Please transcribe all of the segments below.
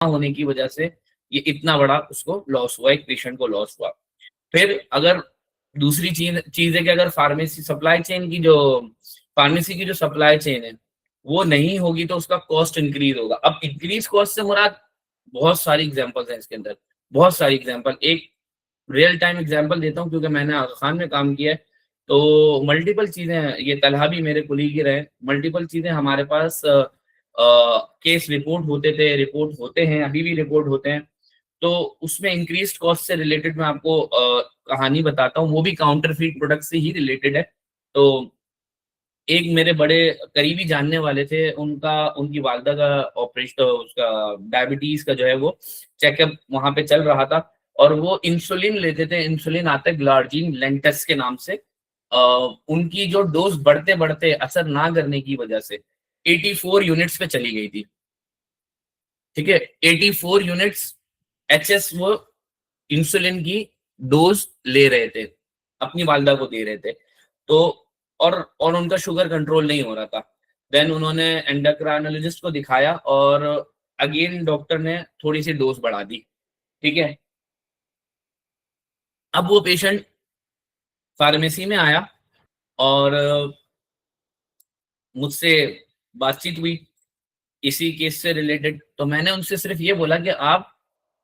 होने की वजह से ये इतना बड़ा उसको लॉस हुआ, एक पेशेंट को लॉस हुआ। फिर अगर दूसरी चीज है कि अगर फार्मेसी की जो सप्लाई चेन है वो नहीं होगी तो उसका कॉस्ट इंक्रीज होगा। अब इंक्रीज कॉस्ट से मुराद बहुत सारी एग्जांपल्स हैं इसके अंदर, बहुत सारी एग्जांपल। एक रियल टाइम एग्जांपल देता हूँ क्योंकि मैंने आगा खान में काम किया है, तो मल्टीपल चीजें हैं, ये तलहा भी मेरे कुलीग ही रहे, मल्टीपल चीजें हमारे पास केस रिपोर्ट होते थे, रिपोर्ट होते हैं, अभी भी रिपोर्ट होते हैं। तो उसमें इंक्रीज कॉस्ट से रिलेटेड मैं आपको कहानी बताता हूँ, वो भी काउंटरफीट प्रोडक्ट से ही रिलेटेड है। तो एक मेरे बड़े करीबी जानने वाले थे, उनकी वालदा का ऑपरेशन, उसका डायबिटीज का जो है वो चेकअप वहां पे चल रहा था, और वो इंसुलिन लेते थे। इंसुलिन आता है ग्लार्जिन लेंटस के नाम से। उनकी जो डोज बढ़ते बढ़ते असर ना करने की वजह से 84 यूनिट्स पे चली गई थी। ठीक है, 84 यूनिट्स एचएस वो इंसुलिन की डोज ले रहे थे, अपनी वालदा को दे रहे थे। तो और उनका शुगर कंट्रोल नहीं हो रहा था। देन उन्होंने एंडोक्राइनोलॉजिस्ट को दिखाया और अगेन डॉक्टर ने थोड़ी सी डोज बढ़ा दी। ठीक है, अब वो पेशेंट फार्मेसी में आया और मुझसे बातचीत हुई इसी केस से रिलेटेड। तो मैंने उनसे सिर्फ ये बोला कि आप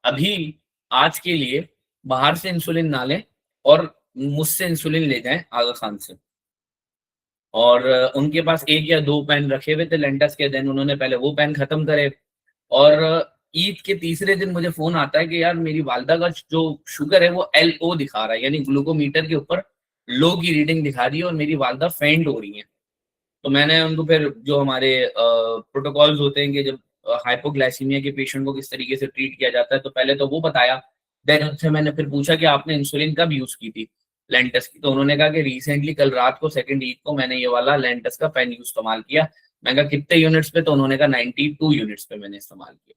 अभी आज के लिए बाहर से इंसुलिन ना लें और मुझसे इंसुलिन ले जाएं आगा खान से। और उनके पास एक या दो पेन रखे हुए थे लेंटस के, देन उन्होंने पहले वो पेन खत्म करे। और ईद के तीसरे दिन मुझे फोन आता है कि यार मेरी वालदा का जो शुगर है वो LO दिखा रहा है, यानी ग्लूकोमीटर के ऊपर लो की रीडिंग दिखा रही है और मेरी वालदा फेंट हो रही है। तो मैंने उनको फिर जो हमारे प्रोटोकॉल्स होते हैं कि जब हाइपोग्लाइसीमिया के पेशेंट को किस तरीके से ट्रीट किया जाता है, तो पहले तो वो बताया। देन उनसे मैंने फिर पूछा कि आपने इंसुलिन कब यूज की थी लेंटस की, तो उन्होंने कहा कि रिसेंटली कल रात को सेकंड ईद को मैंने ये वाला लेंटस का पेन इस्तेमाल किया। मैंने कहा कितने यूनिट्स पे, तो उन्होंने कहा 92 यूनिट्स पे मैंने इस्तेमाल किया।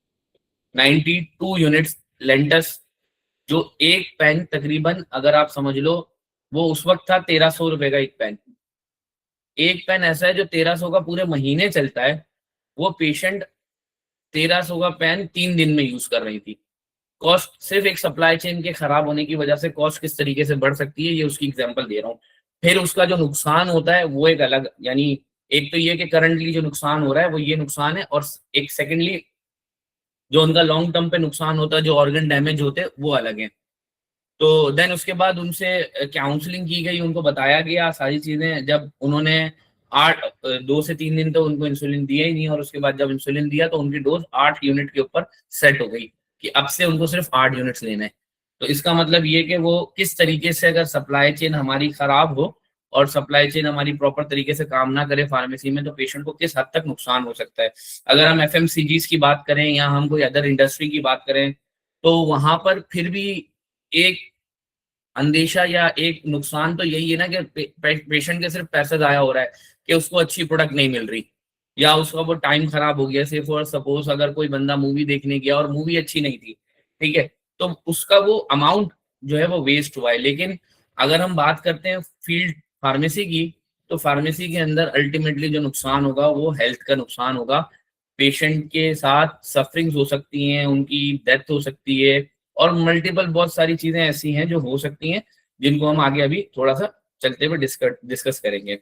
92 यूनिट्स लेंटस, जो एक पेन तकरीबन अगर आप समझ लो वो उस वक्त था 1300 रुपए का एक पेन। एक पेन ऐसा है जो 1300 का पूरे महीने चलता है, वो पेशेंट 1300 का पेन 3 दिन में यूज कर रही थी। कॉस्ट सिर्फ एक सप्लाई चेन के खराब होने की वजह से कॉस्ट किस तरीके से बढ़ सकती है, ये उसकी एग्जांपल दे रहा हूँ। फिर उसका जो नुकसान होता है वो एक अलग, यानी एक तो ये कि करंटली जो नुकसान हो रहा है वो ये नुकसान है, और एक सेकेंडली जो उनका लॉन्ग टर्म पे नुकसान होता है, जो ऑर्गन डैमेज होते हैं वो अलग है। तो देन उसके बाद उनसे काउंसलिंग की गई, उनको बताया गया सारी चीजें। जब उन्होंने 2 से 3 दिन तो उनको इंसुलिन दिया ही नहीं, और उसके बाद जब इंसुलिन दिया तो उनकी डोज 8 यूनिट के ऊपर सेट हो गई कि अब से उनको सिर्फ 8 यूनिट्स लेना है। तो इसका मतलब ये कि वो किस तरीके से अगर सप्लाई चेन हमारी खराब हो और सप्लाई चेन हमारी प्रॉपर तरीके से काम ना करे फार्मेसी में, तो पेशेंट को किस हद तक नुकसान हो सकता है। अगर हम FMCGs की बात करें या हम कोई अदर इंडस्ट्री की बात करें, तो वहां पर फिर भी एक अंदेशा या एक नुकसान तो यही है ना कि पेशेंट के सिर्फ पैसा जाया हो रहा है कि उसको अच्छी प्रोडक्ट नहीं मिल रही, या उसका वो टाइम खराब हो गया। से फॉर सपोज अगर कोई बंदा मूवी देखने गया और मूवी अच्छी नहीं थी, ठीक है, तो उसका वो अमाउंट जो है वो वेस्ट हुआ है। लेकिन अगर हम बात करते हैं फील्ड फार्मेसी की, तो फार्मेसी के अंदर अल्टीमेटली जो नुकसान होगा वो हेल्थ का नुकसान होगा। पेशेंट के साथ सफरिंग्स हो सकती हैं, उनकी डेथ हो सकती है, और मल्टीपल बहुत सारी चीजें ऐसी हैं जो हो सकती हैं, जिनको हम आगे अभी थोड़ा सा चलते हुए डिस्कस करेंगे।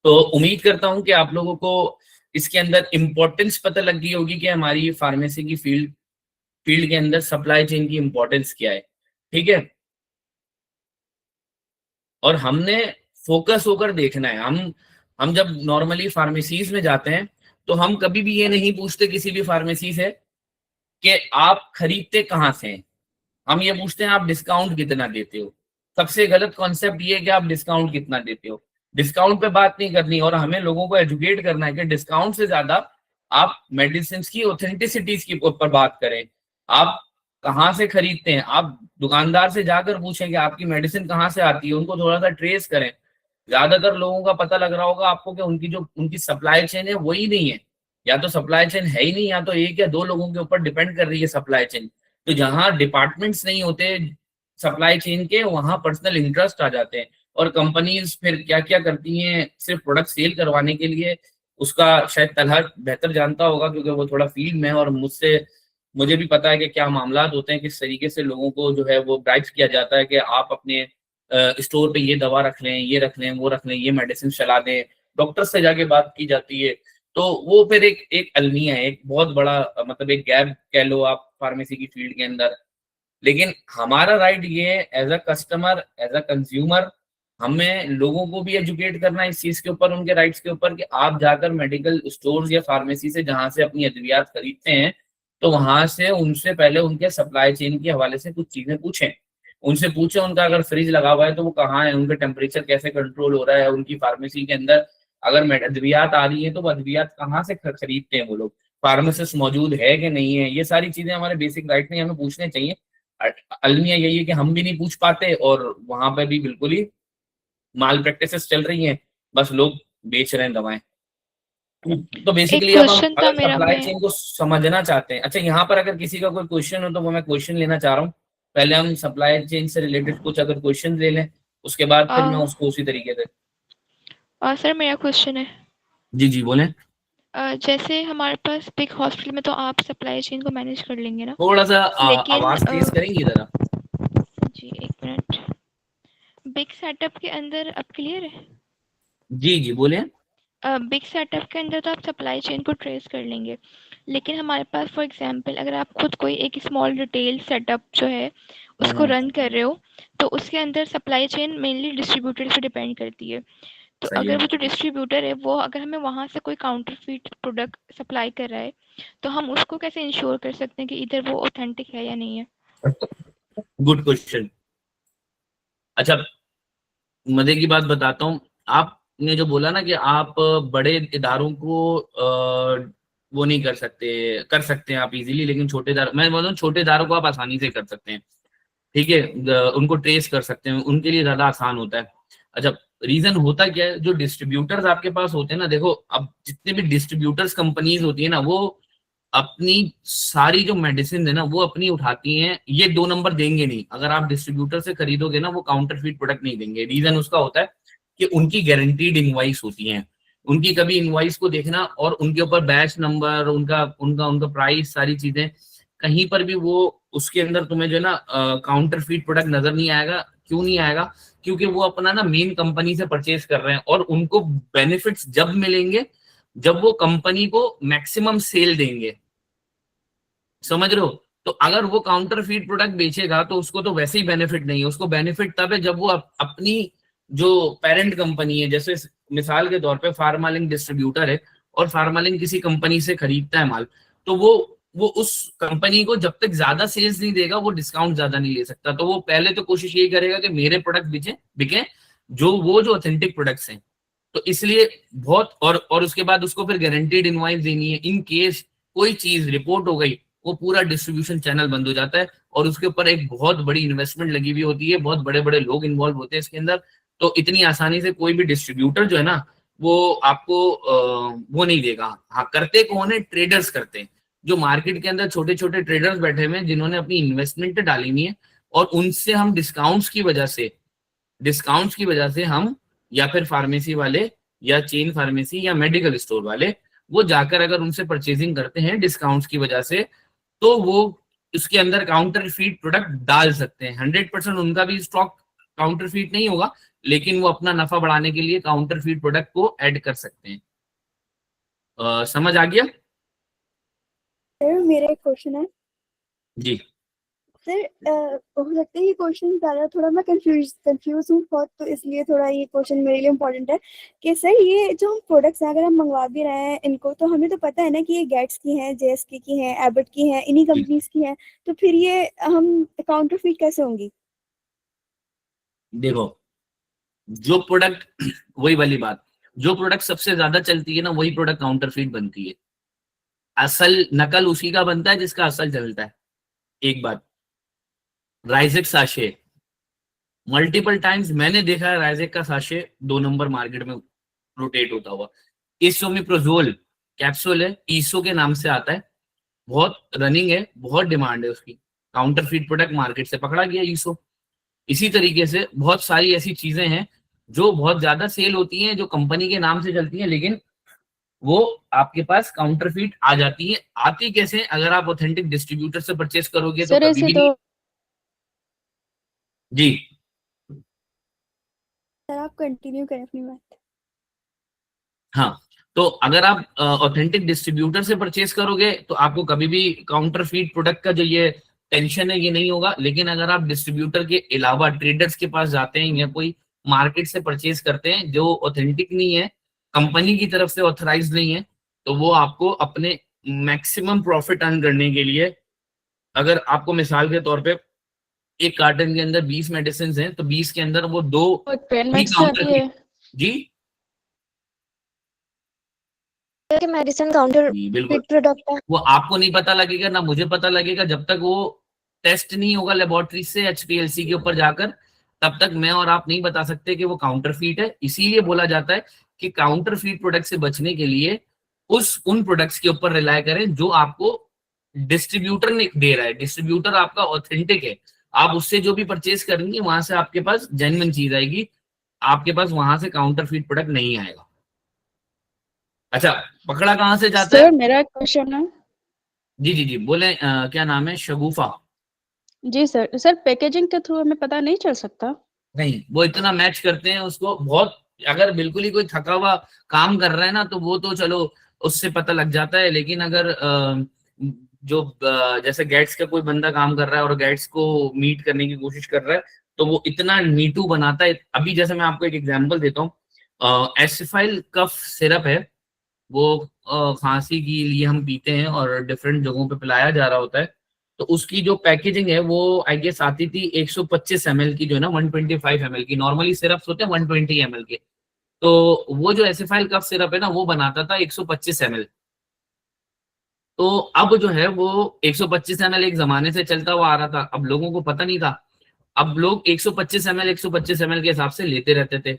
तो उम्मीद करता हूं कि आप लोगों को इसके अंदर इंपॉर्टेंस पता लग गई होगी कि हमारी फार्मेसी की फील्ड के अंदर सप्लाई चेन की इंपॉर्टेंस क्या है। ठीक है, और हमने फोकस होकर देखना है। हम जब नॉर्मली फार्मेसीज में जाते हैं तो हम कभी भी ये नहीं पूछते किसी भी फार्मेसी से कि आप खरीदते कहाँ से हैं, हम ये पूछते हैं आप डिस्काउंट कितना देते हो। सबसे गलत कॉन्सेप्ट ये है कि आप डिस्काउंट कितना देते हो। डिस्काउंट पे बात नहीं करनी, और हमें लोगों को एजुकेट करना है कि डिस्काउंट से ज्यादा आप मेडिसिन की ऑथेंटिसिटीज के ऊपर बात करें। आप कहाँ से खरीदते हैं, आप दुकानदार से जाकर पूछें कि आपकी मेडिसिन कहाँ से आती है, उनको थोड़ा सा ट्रेस करें। ज्यादातर लोगों का पता लग रहा होगा आपको कि उनकी सप्लाई चेन है वही नहीं है, या तो सप्लाई चेन है ही नहीं, या तो एक या दो लोगों के ऊपर डिपेंड कर रही है सप्लाई चेन। तो जहां डिपार्टमेंट्स नहीं होते सप्लाई चेन के, वहां पर्सनल इंटरेस्ट आ जाते हैं, और कंपनीज फिर क्या क्या करती हैं सिर्फ प्रोडक्ट सेल करवाने के लिए। उसका शायद तलहा बेहतर जानता होगा क्योंकि वो थोड़ा फील्ड में है और मुझसे मुझे भी पता है कि क्या मामला होते हैं, किस तरीके से लोगों को जो है वो ब्राइब किया जाता है कि आप अपने स्टोर पे ये दवा रख लें, ये रख लें, वो रख लें, ये मेडिसिन चला दें, डॉक्टर से जाके बात की जाती है। तो वो फिर एक एक अलमिया है, एक बहुत बड़ा मतलब एक गैप कह लो आप फार्मेसी की फील्ड के अंदर। लेकिन हमारा राइट ये है as a customer, as a consumer, हमें लोगों को भी एजुकेट करना है इस चीज के ऊपर, उनके राइट्स के ऊपर, कि आप जाकर मेडिकल स्टोर्स या फार्मेसी से जहां से अपनी अद्वियात खरीदते हैं, तो वहां से उनसे पहले उनके सप्लाई चेन के हवाले से कुछ चीजें पूछें। उनसे पूछें उनका अगर फ्रिज लगा हुआ है तो वो कहाँ है, उनका टेम्परेचर कैसे कंट्रोल हो रहा है, उनकी फार्मेसी के अंदर अगर अद्वियात आ रही है तो वो अद्वियात कहाँ से खरीदते हैं वो लोग, फार्मासिस्ट मौजूद है कि नहीं है। ये सारी चीजें हमारे बेसिक राइट नहीं, हमें पूछने चाहिए। अलमिया यही है कि हम भी नहीं पूछ पाते और वहां पर भी बिल्कुल ही माल प्रैक्टिसेस चल रही हैं, बस लोग बेच रहे हैं दवाएं। तो एक बेसिकली अब हम क्वेश्चन था अगर मेरा सप्लाई मैं। चेन को समझना चाहते हैं, अच्छा यहाँ पर अगर किसी का कोई क्वेश्चन हो तो वो मैं क्वेश्चन लेना चाह रहा हूँ। पहले हम सप्लाई चेन से रिलेटेड कुछ अगर क्वेश्चन ले लें, उसके बाद फिर मैं उसको उसी तरीके से। सर मेरा क्वेश्चन है, जी जी बोलें। जैसे हमारे पास बिग हॉस्पिटल में तो आप सप्लाई चेन को मैनेज कर लेंगे ना, थोड़ा सा लेकिन आवाज तेज करेंगी जरा। जी एक मिनट, बिग सेटअप के अंदर अब क्लियर है? जी जी बोलें। बिग सेटअप के अंदर तो आप सप्लाई चेन को ट्रेस कर लेंगे, लेकिन हमारे पास फॉर एग्जांपल अगर आप खुद कोई एक स्मॉल रिटेल सेटअप जो है उसको हम्म, रन कर रहे हो, तो उसके अंदर सप्लाई चेन मेनली डिस्ट्रीब्यूटर पे डिपेंड करती है। तो सही अगर है। वो जो डिस्ट्रीब्यूटर है वो अगर हमें वहाँ से कोई काउंटरफीट प्रोडक्ट सप्लाई कर रहा है, तो हम उसको कैसे इंश्योर कर सकते हैं कि इधर वो ऑथेंटिक है या नहीं है? Good question. अच्छा, मजे की बात बताता हूँ। आपने जो बोला ना कि आप बड़े इदारों को वो नहीं कर सकते, कर सकते हैं आप इजीली, लेकिन छोटे इदारों, मैं बोलूँ छोटे इदारों को आप आसानी से कर सकते हैं। ठीक है, उनको ट्रेस कर सकते हैं, उनके लिए ज्यादा आसान होता है। अच्छा, रीजन होता क्या है, जो डिस्ट्रीब्यूटर्स आपके पास होते हैं ना, देखो अब जितने भी डिस्ट्रीब्यूटर्स कंपनीज होती है ना, वो अपनी सारी जो मेडिसिन है ना वो अपनी उठाती हैं, ये 2 नंबर देंगे नहीं। अगर आप डिस्ट्रीब्यूटर से खरीदोगे ना, वो काउंटरफीट प्रोडक्ट नहीं देंगे। रीजन उसका होता है कि उनकी गारंटीड इनवॉइस होती हैं, उनकी कभी इनवॉइस को देखना और उनके ऊपर बैच नंबर, उनका उनका उनका प्राइस, सारी चीजें, कहीं पर भी वो उसके अंदर तुम्हें जो है ना काउंटरफीट प्रोडक्ट नजर नहीं आएगा। क्यों नहीं आएगा? क्योंकि वो अपना ना मेन कंपनी से परचेज कर रहे हैं और उनको बेनिफिट्स जब मिलेंगे जब वो कंपनी को मैक्सिमम सेल देंगे। समझ रहे हो? तो अगर वो काउंटर फीड प्रोडक्ट बेचेगा तो उसको तो वैसे ही बेनिफिट नहीं है, उसको बेनिफिट तब है जब वो अपनी जो पेरेंट कंपनी है, जैसे मिसाल के तौर पे फार्मालिंक डिस्ट्रीब्यूटर है और फार्मालिंक किसी कंपनी से खरीदता है माल, तो वो उस कंपनी को जब तक ज्यादा सेल्स नहीं देगा वो डिस्काउंट ज्यादा नहीं ले सकता। तो वो पहले तो कोशिश यही करेगा कि मेरे प्रोडक्ट बिके बिके, जो ऑथेंटिक प्रोडक्ट्स हैं। तो इसलिए बहुत, और उसके बाद उसको फिर गारंटीड इनवॉइस देनी है। इन केस कोई चीज रिपोर्ट हो गई, वो पूरा डिस्ट्रीब्यूशन चैनल बंद हो जाता है और उसके ऊपर एक बहुत बड़ी इन्वेस्टमेंट लगी हुई होती है, बहुत बड़े बड़े लोग इन्वॉल्व होते हैं इसके अंदर। तो इतनी आसानी से कोई भी डिस्ट्रीब्यूटर जो है ना, वो आपको वो नहीं देगा। हाँ, करते कौन है? ट्रेडर्स करते हैं, जो मार्केट के अंदर छोटे छोटे ट्रेडर्स बैठे हुए हैं जिन्होंने अपनी इन्वेस्टमेंट डाली हुई है, और उनसे हम डिस्काउंट्स की वजह से हम, या फिर फार्मेसी वाले या चेन फार्मेसी या मेडिकल स्टोर वाले, वो जाकर अगर उनसे परचेजिंग करते हैं डिस्काउंट्स की वजह से, तो वो उसके अंदर काउंटर फीट प्रोडक्ट डाल सकते हैं। 100% उनका भी स्टॉक काउंटर फीट नहीं होगा, लेकिन वो अपना नफा बढ़ाने के लिए काउंटर फीट प्रोडक्ट को ऐड कर सकते हैं। समझ आ गया? सर मेरा एक क्वेश्चन है। जी सर हो सकता है ये क्वेश्चन ज़्यादा, थोड़ा मैं कंफ्यूज हूँ बहुत, तो इसलिए थोड़ा ये क्वेश्चन मेरे लिए इम्पोर्टेंट है कि सर ये जो हम प्रोडक्ट्स हैं अगर हम मंगवा भी रहे हैं इनको, तो हमें तो पता है ना कि ये गेट्स की हैं, जेएसके की हैं, एबट की हैं, इन्हीं जी कंपनीज की हैं, तो फिर ये हम काउंटरफीट कैसे होंगी? देखो, जो प्रोडक्ट वही वाली बात, जो प्रोडक्ट सबसे ज्यादा चलती है ना वही प्रोडक्ट काउंटर फीट बनती है। असल नकल उसी का बनता है जिसका असल चलता है। एक बात, राइजेक साशे, मल्टीपल टाइम्स मैंने देखा है राइजेक का साशे 2 नंबर मार्केट में रोटेट होता हुआ। इसोमिप्रोजोल कैप्सूल है, ईसो के नाम से आता है, बहुत रनिंग है, बहुत डिमांड है उसकी, काउंटर फीट प्रोडक्ट मार्केट से पकड़ा गया ईसो। इसी तरीके से बहुत सारी ऐसी चीजें हैं जो बहुत ज्यादा सेल होती हैं, जो कंपनी के नाम से चलती हैं, लेकिन वो आपके पास काउंटरफीट आ जाती है। आती कैसे, अगर आप ऑथेंटिक डिस्ट्रीब्यूटर से परचेस करोगे तो सर कभी ऐसे भी तो नहीं। जी सर आप कंटिन्यू करें अपनी बात। हाँ, तो अगर आप ऑथेंटिक डिस्ट्रीब्यूटर से परचेस करोगे तो आपको कभी भी काउंटरफीट प्रोडक्ट का जो ये टेंशन है ये नहीं होगा। लेकिन अगर आप डिस्ट्रीब्यूटर के अलावा ट्रेडर्स के पास जाते हैं या कोई मार्केट से परचेस करते हैं जो ऑथेंटिक नहीं है, कंपनी की तरफ से ऑथराइज नहीं है, तो वो आपको अपने मैक्सिमम प्रॉफिट अर्न करने के लिए, अगर आपको मिसाल के तौर पे एक कार्टन के अंदर 20 मेडिसिन हैं तो 20 के अंदर वो 2 पेन ही मेड से आती है जी कि मेडिसिन काउंटर जी बिल्कुल, फिट प्रोडक्ट है। वो आपको नहीं पता लगेगा ना मुझे पता लगेगा जब तक वो टेस्ट नहीं होगा लेबोरेटरी से एचपीएलसी के ऊपर जाकर, तब तक मैं और आप नहीं बता सकते कि वो काउंटरफीट है। इसीलिए बोला जाता है कि काउंटरफीट प्रोडक्ट से बचने के लिए उन प्रोडक्ट्स के ऊपर रिलाय करें जो आपको डिस्ट्रीब्यूटर ने दे रहा है। डिस्ट्रीब्यूटर आपका ऑथेंटिक है, आप उससे जो भी परचेज करेंगे वहां से आपके पास जेन्युइन चीज आएगी, आपके पास वहां से काउंटरफीट प्रोडक्ट नहीं आएगा। अच्छा, पकड़ा कहां से जाता है? सर मेरा क्वेश्चन है। जी जी जी बोले, क्या नाम है? शगुफा? जी सर। सर पैकेजिंग के थ्रू हमें पता नहीं चल सकता? नहीं, वो इतना मैच करते हैं उसको बहुत। अगर बिल्कुल ही कोई थका हुआ काम कर रहा है ना तो वो तो चलो उससे पता लग जाता है। लेकिन अगर जैसे गेट्स का कोई बंदा काम कर रहा है और गेट्स को मीट करने की कोशिश कर रहा है तो वो इतना नीटू बनाता है। अभी जैसे मैं आपको एक एग्जांपल देता हूँ, एसिफाइल कफ सिरप है, वो खांसी के लिए हम पीते हैं और डिफरेंट जगहों पे पिलाया जा रहा होता है। तो उसकी जो पैकेजिंग है वो आई गेस आती थी 125 ml की, जो है ना 125 ml की। नॉर्मली सिरप्स होते हैं 120 ml के, तो वो जो एसिफाइल कफ सिरप है ना वो बनाता था 125 ml। तो अब जो है वो 125 ml एक जमाने से चलता हुआ आ रहा था, अब लोगों को पता नहीं था। अब लोग 125 ml के हिसाब से लेते रहते थे।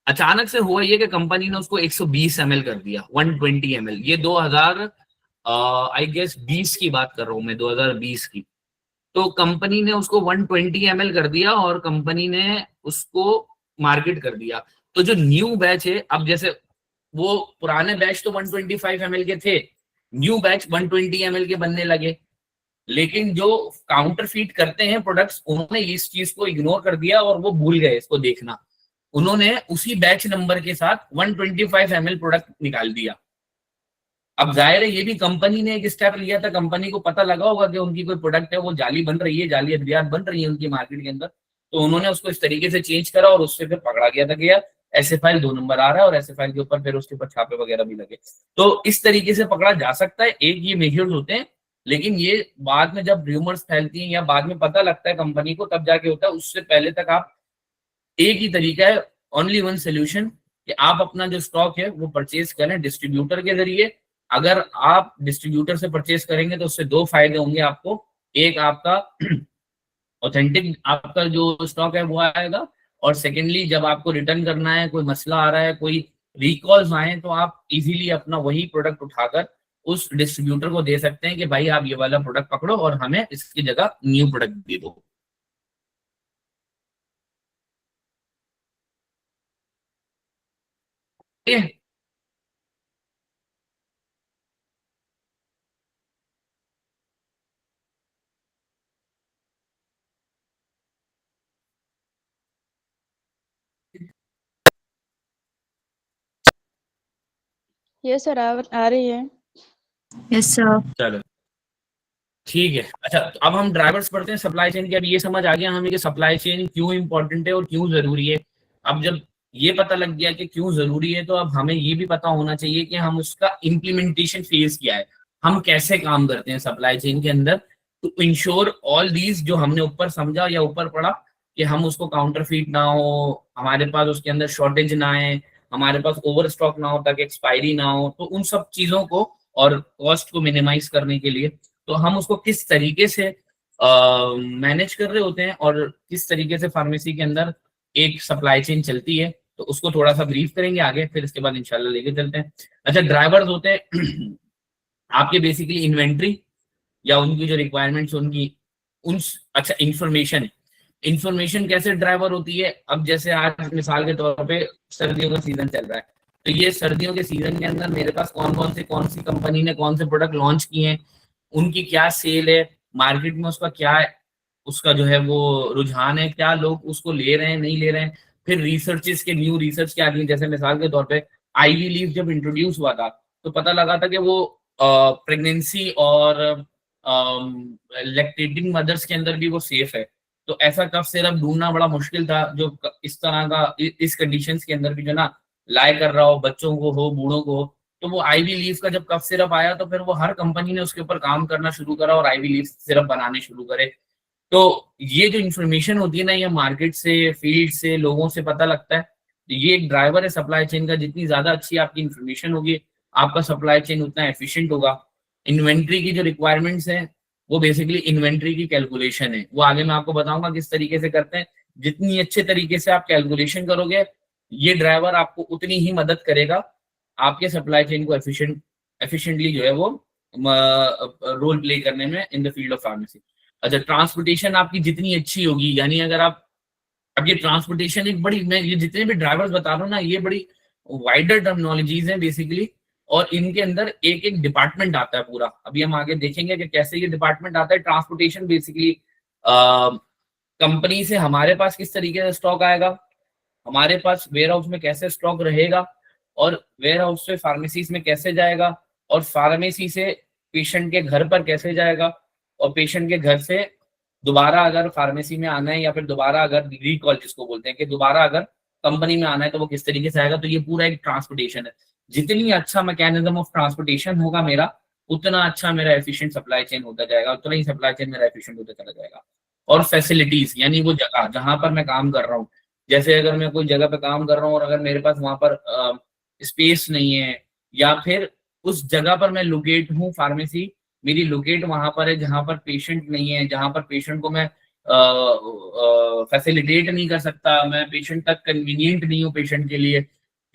अचानक से हुआ ये कि कंपनी ने उसको 120 ml कर दिया, 120 ml। ये 2000 आई गेस 20 की बात कर रहा हूं मैं, 2020 की। तो कंपनी ने उसको 120 ml कर दिया और कंपनी ने उसको मार्केट कर दिया। तो जो न्यू बैच है, अब जैसे वो पुराने बैच तो 125 ml के थे, न्यू बैच 120 ml के बनने लगे। लेकिन जो काउंटरफीट करते हैं प्रोडक्ट्स, उन्होंने इस चीज को इग्नोर कर दिया और वो भूल गए इसको देखना। उन्होंने उसी बैच नंबर के साथ 125 ml प्रोडक्ट निकाल दिया। अब जाहिर है ये भी कंपनी ने एक स्टेप लिया था, कंपनी को पता लगा होगा कि उनकी कोई प्रोडक्ट है वो जाली बन रही है, जाली अद्वियात बन रही है उनकी मार्केट के अंदर, तो उन्होंने उसको इस तरीके से चेंज करा और उससे फिर पकड़ा गया था कि यार ऐसे फाइल 2 नंबर आ रहा है और ऐसे फाइल के ऊपर फिर उसके ऊपर छापे वगैरह भी लगे। तो इस तरीके से पकड़ा जा सकता है। एक ये मेजर्स होते हैं, लेकिन ये बाद में जब र्यूमर्स फैलती हैं या बाद में पता लगता है कंपनी को तब जाके होता है। उससे पहले तक आप, एक ही तरीका है, ओनली वन सोल्यूशन, कि आप अपना जो स्टॉक है वो परचेज करें डिस्ट्रीब्यूटर के जरिए। अगर आप डिस्ट्रीब्यूटर से परचेज करेंगे तो उससे 2 फायदे होंगे आपको। एक, आपका ऑथेंटिक आपका जो स्टॉक है वो आएगा, और सेकेंडली जब आपको रिटर्न करना है, कोई मसला आ रहा है, कोई रिकॉल्स आए, तो आप इजीली अपना वही प्रोडक्ट उठाकर उस डिस्ट्रीब्यूटर को दे सकते हैं कि भाई आप ये वाला प्रोडक्ट पकड़ो और हमें इसकी जगह न्यू प्रोडक्ट दे दो। ठीक है? ये सर आ रही है। Yes sir. चलो ठीक है। अच्छा, तो अब हम ड्राइवर्स पढ़ते हैं सप्लाई चेन के। अब ये समझ आ गया हमें कि सप्लाई चेन क्यों इंपॉर्टेंट है और क्यों जरूरी है। अब जब ये पता लग गया कि क्यों जरूरी है, तो अब हमें ये भी पता होना चाहिए कि हम उसका इम्प्लीमेंटेशन फेज क्या है, हम कैसे काम करते हैं सप्लाई चेन के अंदर टू इंश्योर ऑल दीज जो हमने ऊपर समझा या ऊपर पढ़ा, कि हम उसको काउंटरफीट ना हो, हमारे पास उसके अंदर शॉर्टेज ना आए, हमारे पास ओवर स्टॉक ना हो ताकि एक्सपायरी ना हो। तो उन सब चीजों को और कॉस्ट को मिनिमाइज करने के लिए तो हम उसको किस तरीके से मैनेज कर रहे होते हैं और किस तरीके से फार्मेसी के अंदर एक सप्लाई चेन चलती है, तो उसको थोड़ा सा ब्रीफ करेंगे आगे, फिर इसके बाद इंशाल्लाह लेके चलते हैं। अच्छा, ड्राइवर्स होते हैं आपके बेसिकली इन्वेंट्री या उनकी जो रिक्वायरमेंट्स उनकी उन अच्छा इंफॉर्मेशन कैसे ड्राइवर होती है। अब जैसे आज मिसाल के तौर पे सर्दियों का सीजन चल रहा है, तो ये सर्दियों के सीजन के अंदर मेरे पास कौन सी कंपनी ने कौन से प्रोडक्ट लॉन्च किए हैं, उनकी क्या सेल है मार्केट में, उसका क्या है, उसका जो है वो रुझान है, क्या लोग उसको ले रहे हैं नहीं ले रहे हैं। फिर रिसर्चेस के न्यू रिसर्च क्या की, जैसे मिसाल के तौर पे आईवी लीव जब इंट्रोड्यूस हुआ था तो पता लगा था कि वो प्रेगनेंसी और लैक्टेटिंग मदर्स के अंदर भी वो सेफ है। तो ऐसा कफ सिरप ढूंढना बड़ा मुश्किल था जो इस तरह का इस कंडीशंस के अंदर भी जो ना लाए कर रहा हो, बच्चों को हो बूढ़ों को हो। तो वो आईवी लीव का जब कफ सिरप आया तो फिर वो हर कंपनी ने उसके ऊपर काम करना शुरू करा और आईवी लीव सिरप बनाने शुरू करे। तो ये जो इन्फॉर्मेशन होती है ना, ये मार्केट से, फील्ड से, लोगों से पता लगता है। ये एक ड्राइवर है सप्लाई चेन का। जितनी ज्यादा अच्छी आपकी इन्फॉर्मेशन होगी, आपका सप्लाई चेन उतना एफिशिएंट होगा। इन्वेंट्री की जो रिक्वायरमेंट्स हैं वो बेसिकली इन्वेंट्री की कैलकुलेशन है, वो आगे मैं आपको बताऊंगा किस तरीके से करते हैं। जितनी अच्छे तरीके से आप कैलकुलेशन करोगे, ये ड्राइवर आपको उतनी ही मदद करेगा आपके सप्लाई चेन को एफिशिएंटली जो है वो रोल प्ले करने में in the field of pharmacy. अच्छा, ट्रांसपोर्टेशन आपकी जितनी अच्छी होगी, यानी अगर आप, अब ये ट्रांसपोर्टेशन एक बड़ी, मैं ये जितने भी ड्राइवर्स बता रहा हूँ ना, ये बड़ी वाइडर टर्मिनोलॉजीज हैं बेसिकली, और इनके अंदर एक एक डिपार्टमेंट आता है पूरा। अभी हम आगे देखेंगे कि कैसे ये डिपार्टमेंट आता है। ट्रांसपोर्टेशन बेसिकली कंपनी से हमारे पास किस तरीके से स्टॉक आएगा, हमारे पास वेयर हाउस में कैसे स्टॉक रहेगा, और वेयर हाउस से फार्मेसीज में कैसे जाएगा, और फार्मेसी से पेशेंट के घर पर कैसे जाएगा, और पेशेंट के घर से दोबारा अगर फार्मेसी में आना है, या फिर दोबारा अगर रिकॉल जिसको बोलते हैं कि दोबारा अगर कंपनी में आना है तो वो किस तरीके से आएगा। तो ये पूरा एक ट्रांसपोर्टेशन है। जितनी अच्छा मैकेनिज्म ऑफ ट्रांसपोर्टेशन होगा मेरा, उतना अच्छा मेरा एफिशिएंट सप्लाई चेन होता जाएगा, उतना ही सप्लाई चेन मेरा एफिशिएंट होता चला जाएगा। और फैसिलिटीज, यानी वो जगह जहां पर मैं काम कर रहा हूँ, जैसे अगर मैं कोई जगह पे काम कर रहा हूँ और अगर मेरे पास वहां पर स्पेस नहीं है, या फिर उस जगह पर मैं लोकेट हूँ, फार्मेसी मेरी लोकेट वहां पर है जहां पर पेशेंट नहीं है, जहां पर पेशेंट को मैं फैसिलिटेट नहीं कर सकता, मैं पेशेंट तक कन्वीनियंट नहीं हूँ पेशेंट के लिए,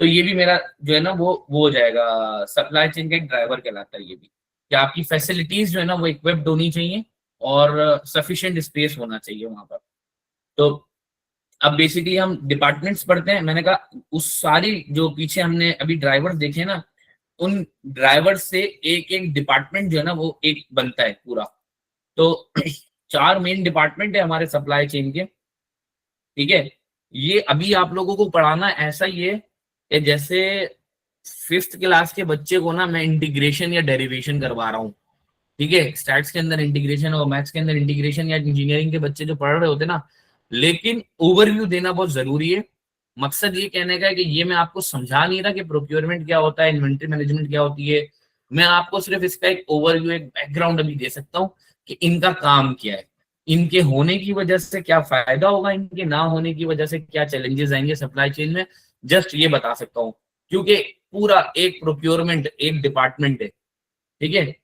तो ये भी मेरा जो है ना वो हो जाएगा, सप्लाई चेन का एक ड्राइवर कहलाता है ये भी, कि आपकी फैसिलिटीज जो है ना वो इक्विप्ड होनी चाहिए और सफिशिएंट स्पेस होना चाहिए वहां पर। तो अब बेसिकली हम डिपार्टमेंट्स पढ़ते हैं। मैंने कहा उस सारी जो पीछे हमने अभी ड्राइवर्स देखे ना, उन ड्राइवर से एक एक डिपार्टमेंट जो है ना वो एक बनता है पूरा। तो 4 मेन डिपार्टमेंट है हमारे सप्लाई चेन के, ठीक है। ये अभी आप लोगों को पढ़ाना ऐसा ही है कि जैसे 5th क्लास के बच्चे को ना मैं इंटीग्रेशन या डेरिवेशन करवा रहा हूँ, ठीक है। स्टैट्स के अंदर इंटीग्रेशन और मैथ्स के अंदर इंटीग्रेशन, या इंजीनियरिंग के बच्चे जो पढ़ रहे होते ना, लेकिन ओवरव्यू देना बहुत जरूरी है। मकसद ये कहने का है कि ये मैं आपको समझा नहीं रहा कि प्रोक्योरमेंट क्या होता है, इन्वेंट्री मैनेजमेंट क्या होती है। मैं आपको सिर्फ इसका एक ओवरव्यू, एक बैकग्राउंड अभी दे सकता हूँ कि इनका काम क्या है, इनके होने की वजह से क्या फायदा होगा, इनके ना होने की वजह से क्या चैलेंजेस आएंगे सप्लाई चेन में, जस्ट ये बता सकता हूँ। क्योंकि पूरा एक प्रोक्योरमेंट एक डिपार्टमेंट है, ठीक है।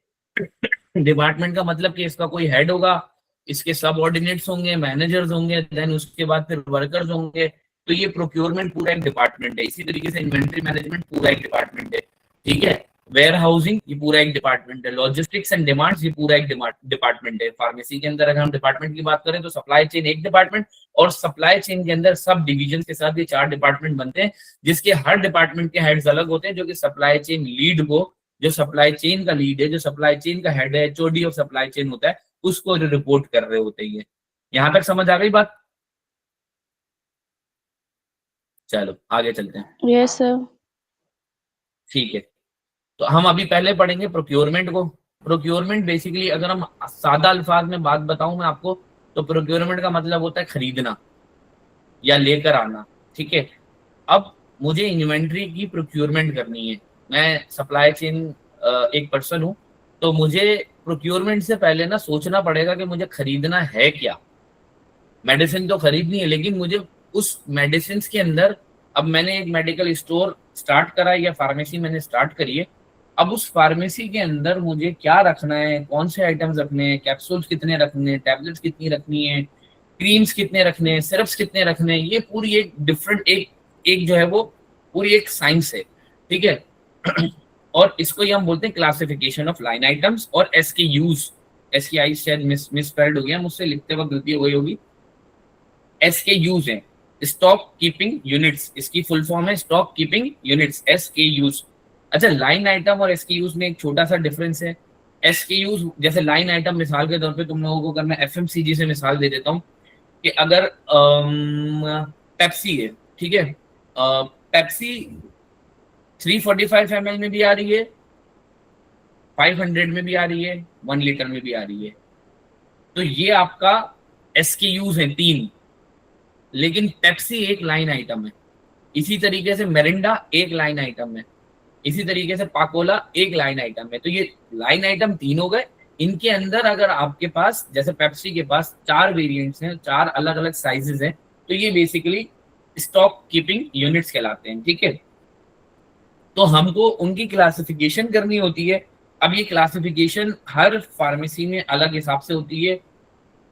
डिपार्टमेंट का मतलब कि इसका कोई हेड होगा, इसके सब ऑर्डिनेट्स होंगे, मैनेजर्स होंगे, देन उसके बाद फिर वर्कर्स होंगे। तो ये प्रोक्योरमेंट पूरा एक डिपार्टमेंट है। इसी तरीके से इन्वेंट्री मैनेजमेंट पूरा एक डिपार्टमेंट है, ठीक है। वेयर हाउसिंग ये पूरा एक डिपार्टमेंट है। लॉजिस्टिक्स एंड डिमांड्स ये पूरा एक डिपार्टमेंट है। फार्मेसी के अंदर अगर हम डिपार्टमेंट की बात करें तो सप्लाई चेन एक डिपार्टमेंट, और सप्लाई चेन के अंदर सब डिविजन के साथ ये 4 डिपार्टमेंट बनते हैं, जिसके हर डिपार्टमेंट के हेड्स अलग होते हैं, जो कि सप्लाई चेन लीड को, जो सप्लाई चेन का लीड है, जो सप्लाई चेन का हेड है, एचओडी ऑफ सप्लाई चेन होता है, उसको रिपोर्ट कर रहे होते हैं। यहाँ तक समझ आ गई बात? चलो आगे चलते हैं। Yes sir. ठीक है, तो हम अभी पहले पढ़ेंगे प्रोक्योरमेंट को। प्रोक्योरमेंट बेसिकली अगर हम सादा अल्फाज में बात बताऊं मैं आपको, तो प्रोक्योरमेंट का मतलब होता है खरीदना या लेकर आना, ठीक है। अब मुझे इन्वेंट्री की प्रोक्योरमेंट करनी है, मैं सप्लाई चेन एक पर्सन हूं, तो मुझे प्रोक्योरमेंट से पहले ना सोचना पड़ेगा कि मुझे खरीदना है क्या। मेडिसिन तो खरीदनी है, लेकिन मुझे उस मेडिसिन के अंदर, अब मैंने एक मेडिकल स्टोर स्टार्ट करा है या फार्मेसी मैंने स्टार्ट करी है, अब उस फार्मेसी के अंदर मुझे क्या रखना है, कौन से आइटम्स रखने हैं, कैप्सूल्स कितने रखने हैं, टैबलेट्स कितनी रखनी है, क्रीम्स कितने रखने हैं, सिरप्स कितने रखने हैं, ये पूरी एक डिफरेंट एक जो है वो पूरी एक साइंस है, ठीक है। और इसको ही हम बोलते हैं क्लासिफिकेशन ऑफ लाइन आइटम्स और SKUs। SKI शायद मिसस्पेल्ड हो गया, मुझसे लिखते वक्त गलती हो गई होगी। SKUs हैं, स्टॉक कीपिंग यूनिट्स, इसकी फुल फॉर्म है स्टॉक कीपिंग यूनिट्स, SKUs। अच्छा, लाइन आइटम और SKUs में एक छोटा सा डिफरेंस है। SKUs जैसे लाइन आइटम, मिसाल के तौर पे तुम लोगों को अगर मैं FMCG से मिसाल दे देता हूँ कि अगर पेप्सी है, ठीक है, पेप्सी 345 ml में भी आ रही है, 500 में भी आ रही है, 1 लीटर में भी आ रही है, तो ये आपका SKUs है 3। लेकिन पेप्सी एक लाइन आइटम है, इसी तरीके से मेरिंडा एक लाइन आइटम है, इसी तरीके से पाकोला एक लाइन आइटम है। तो ये लाइन आइटम 3 हो गए। इनके अंदर अगर आपके पास जैसे पेप्सी के पास 4 वेरिएंट्स हैं, 4 अलग अलग साइजेस हैं, तो ये बेसिकली स्टॉक कीपिंग यूनिट्स कहलाते हैं, ठीक है। तो हमको उनकी क्लासिफिकेशन करनी होती है। अब ये क्लासिफिकेशन हर फार्मेसी में अलग हिसाब से होती है।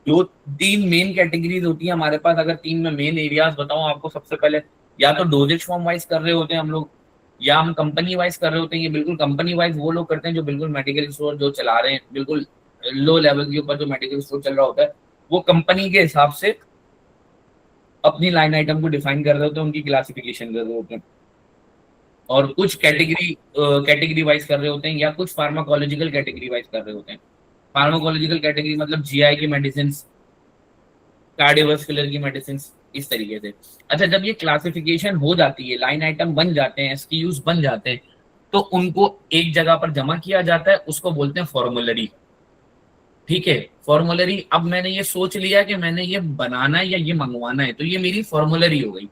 3 मेन कैटेगरीज होती है हमारे पास। अगर 3 में मेन एरियाज बताऊं आपको, सबसे पहले या तो डोजेज फॉर्म वाइज कर रहे होते हैं हम लोग, या हम कंपनी वाइज कर रहे होते हैं। ये बिल्कुल कंपनी वाइज वो लोग करते हैं जो बिल्कुल मेडिकल स्टोर जो चला रहे हैं, बिल्कुल लो लेवल के ऊपर जो मेडिकल स्टोर चल रहा होता है, वो कंपनी के हिसाब से अपनी लाइन आइटम को डिफाइन कर रहे होते हैं, उनकी क्लासिफिकेशन कर रहे होते हैं। और कुछ कैटेगरी वाइज कर रहे होते हैं, या कुछ फार्माकोलॉजिकल कैटेगरी वाइज कर रहे होते हैं। फार्माकोलॉजिकल कैटेगरी मतलब GI की मेडिसिन, कार्डियोवास्कुलर की मेडिसिन, इस तरीके से। अच्छा, जब ये क्लासिफिकेशन हो जाती है, लाइन आइटम बन जाते हैं, SKUs बन जाते हैं, तो उनको एक जगह पर जमा किया जाता है, उसको बोलते हैं फॉर्मुलरी, ठीक है। फॉर्मुलरी, अब मैंने ये सोच लिया कि मैंने ये बनाना है या ये मंगवाना है, तो ये मेरी फॉर्मुलरी हो गई,